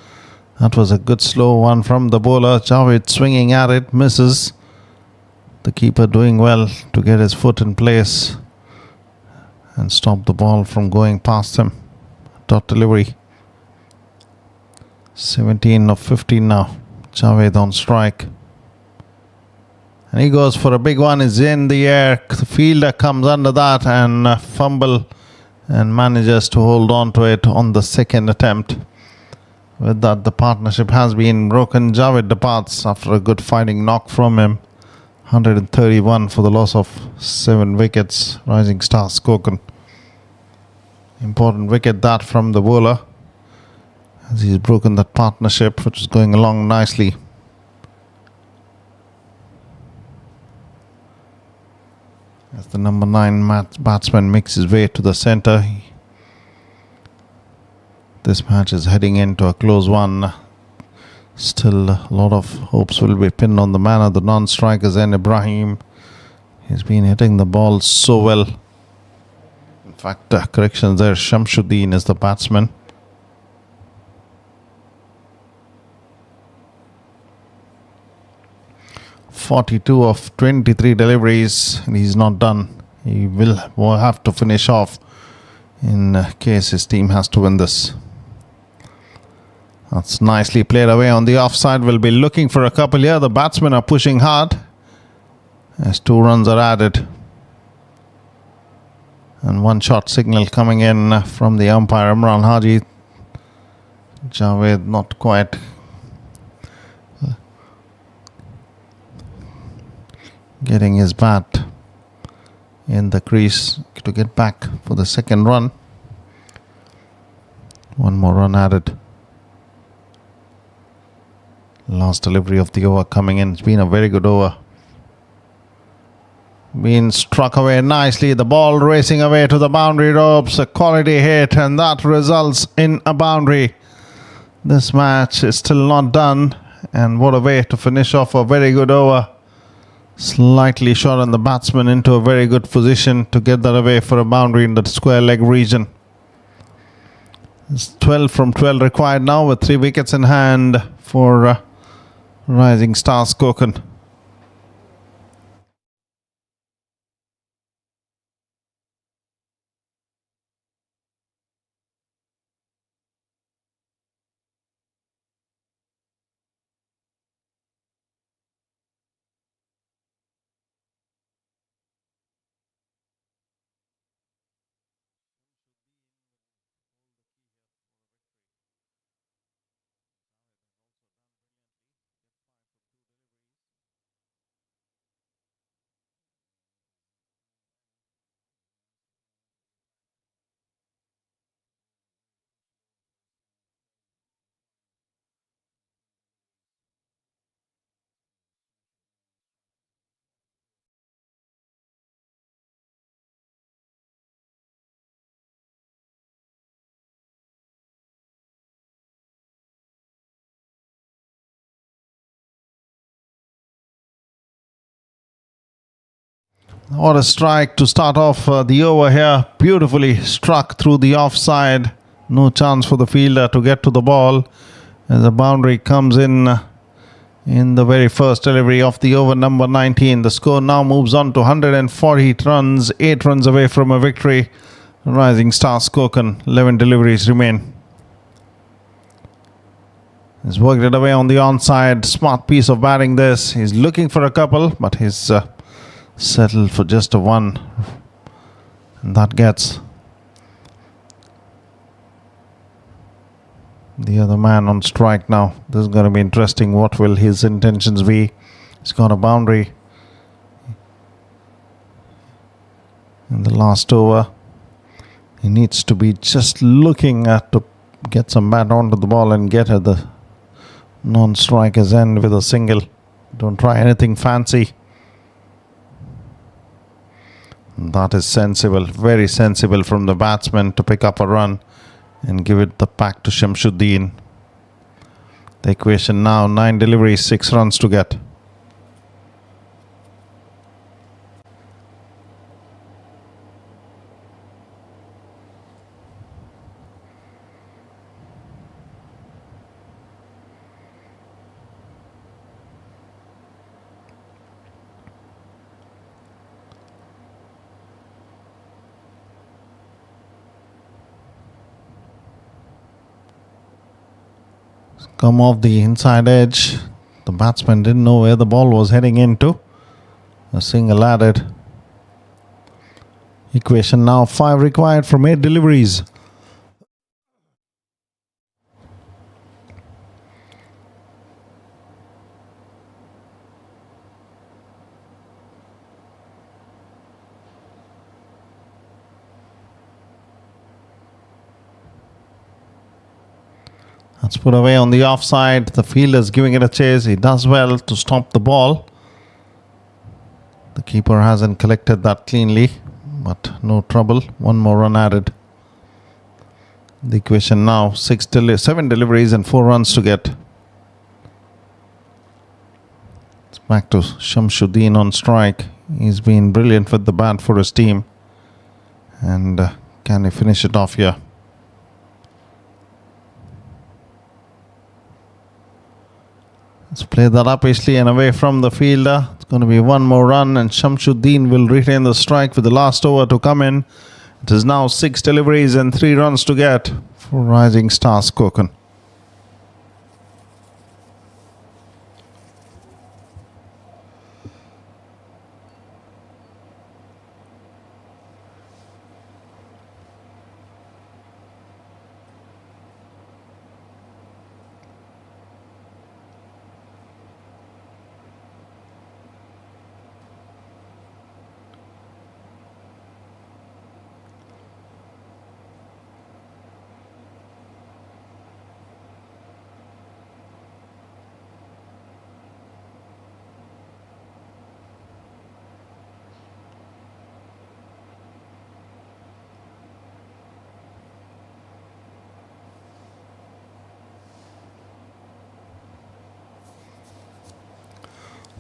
That was a good slow one from the bowler. Javed swinging at it, misses. The keeper doing well to get his foot in place and stop the ball from going past him. Dot delivery. 17 of 15 now. Javed on strike. And he goes for a big one. Is in the air. The fielder comes under that and fumble and manages to hold on to it on the second attempt. With that, the partnership has been broken. Javed departs after a good fighting knock from him. 131 for the loss of 7 wickets. Rising star spoken. Important wicket that from the bowler, as he's broken that partnership, which is going along nicely. As the number 9 batsman makes his way to the centre. This match is heading into a close one. Still a lot of hopes will be pinned on the man of the non-strikers, and Ibrahim. He's been hitting the ball so well. In fact, corrections there, Shamsuddin is the batsman. 42 of 23 deliveries, and he's not done. He will have to finish off in case his team has to win this. That's nicely played away on the offside. We'll be looking for a couple here. The batsmen are pushing hard as 2 runs are added. And 1 shot signal coming in from the umpire Imran Haji. Javed not quite getting his bat in the crease to get back for the second run. 1 more run added. Last delivery of the over coming in. It's been a very good over. Been struck away nicely. The ball racing away to the boundary ropes. A quality hit, and that results in a boundary. This match is still not done, and what a way to finish off a very good over. Slightly short on the batsman into a very good position to get that away for a boundary in the square leg region. It's 12 from 12 required now with 3 wickets in hand for Rising Stars Konkan. What a strike to start off the over here. Beautifully struck through the offside. No chance for the fielder to get to the ball as the boundary comes in the very first delivery of the over number 19. The score now moves on to 140 runs, 8 runs away from a victory. Rising Stars Konkan, 11 deliveries remain. He's worked it away on the onside. Smart piece of batting this. He's looking for a couple, but he's settled for just a 1, and that gets the other man on strike now. This is going to be interesting. What will his intentions be? He's got a boundary in the last over. He needs to be just looking at to get some bat onto the ball and get at the non-striker's end with a single. Don't try anything fancy. That is sensible, very sensible from the batsman to pick up a run and give it back to Shamsuddin. The equation now, 9 deliveries, 6 runs to get. Come off the inside edge. The batsman didn't know where the ball was heading into. A single added. Equation now, 5 required from 8 deliveries. That's put away on the offside. The fielder's giving it a chase. He does well to stop the ball. The keeper hasn't collected that cleanly, but no trouble. 1 more run added. The equation now, 7 deliveries and 4 runs to get. It's back to Shamsuddin on strike. He's been brilliant with the bat for his team. And can he finish it off here? Let's play that up easily and away from the fielder. It's Going to be one more run and Shamsuddin will retain the strike with the last over to come in. It is now 6 deliveries and 3 runs to get for Rising Stars Konkan.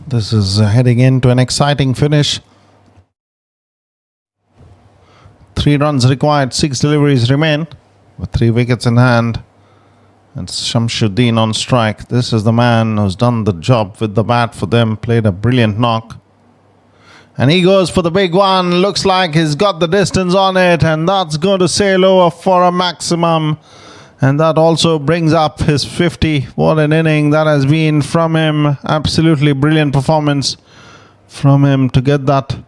This is heading into an exciting finish. 3 runs required, 6 deliveries remain with 3 wickets in hand. It's Shamsuddin on strike. This is the man who's done the job with the bat for them, played a brilliant knock. And he goes for the big one. Looks like he's got the distance on it, and that's going to sail over for a maximum. And that also brings up his 50. What an inning that has been from him. Absolutely brilliant performance from him to get that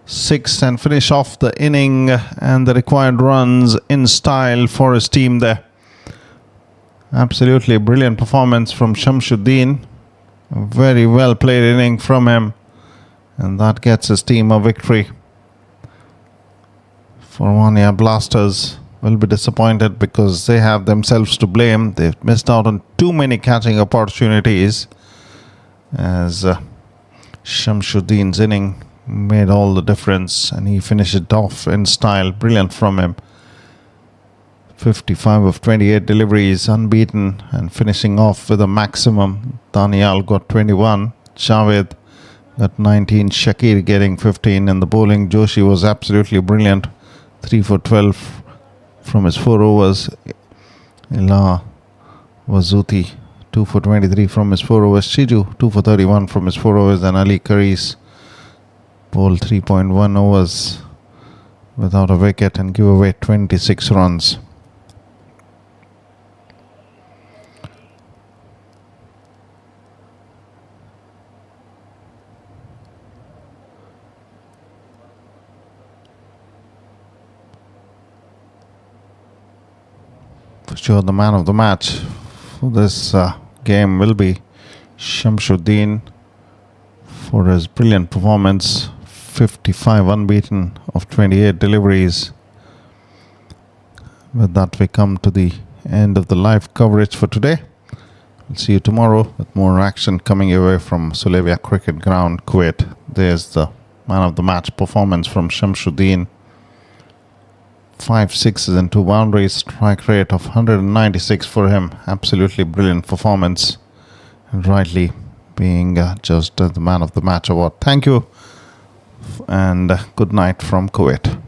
6 and finish off the inning and the required runs in style for his team there. Absolutely brilliant performance from Shamsuddin. A very well played inning from him. And that gets his team a victory. Farwania Blasters will be disappointed because they have themselves to blame. They've missed out on too many catching opportunities, as Shamsuddin's inning made all the difference and he finished it off in style. Brilliant from him. 55 of 28 deliveries, unbeaten, and finishing off with a maximum. Daniel got 21, Javed got 19, Shakir getting 15. In the bowling, Joshi was absolutely brilliant. 3 for 12 from his 4 overs. Ila Wazuti 2 for 23 from his 4 overs. Shiju 2 for 31 from his 4 overs. And Ali Karis bowled 3.1 overs without a wicket and give away 26 runs. For sure, the man of the match for this game will be Shamsuddin for his brilliant performance. 55 unbeaten of 28 deliveries. With that, we come to the end of the live coverage for today. We'll see you tomorrow with more action coming your way from Sulevia Cricket Ground, Kuwait. There's the man of the match performance from Shamsuddin. 5 sixes and 2 boundaries, strike rate of 196 for him. Absolutely brilliant performance, and rightly being just the man of the match award. Thank you, and good night from Kuwait.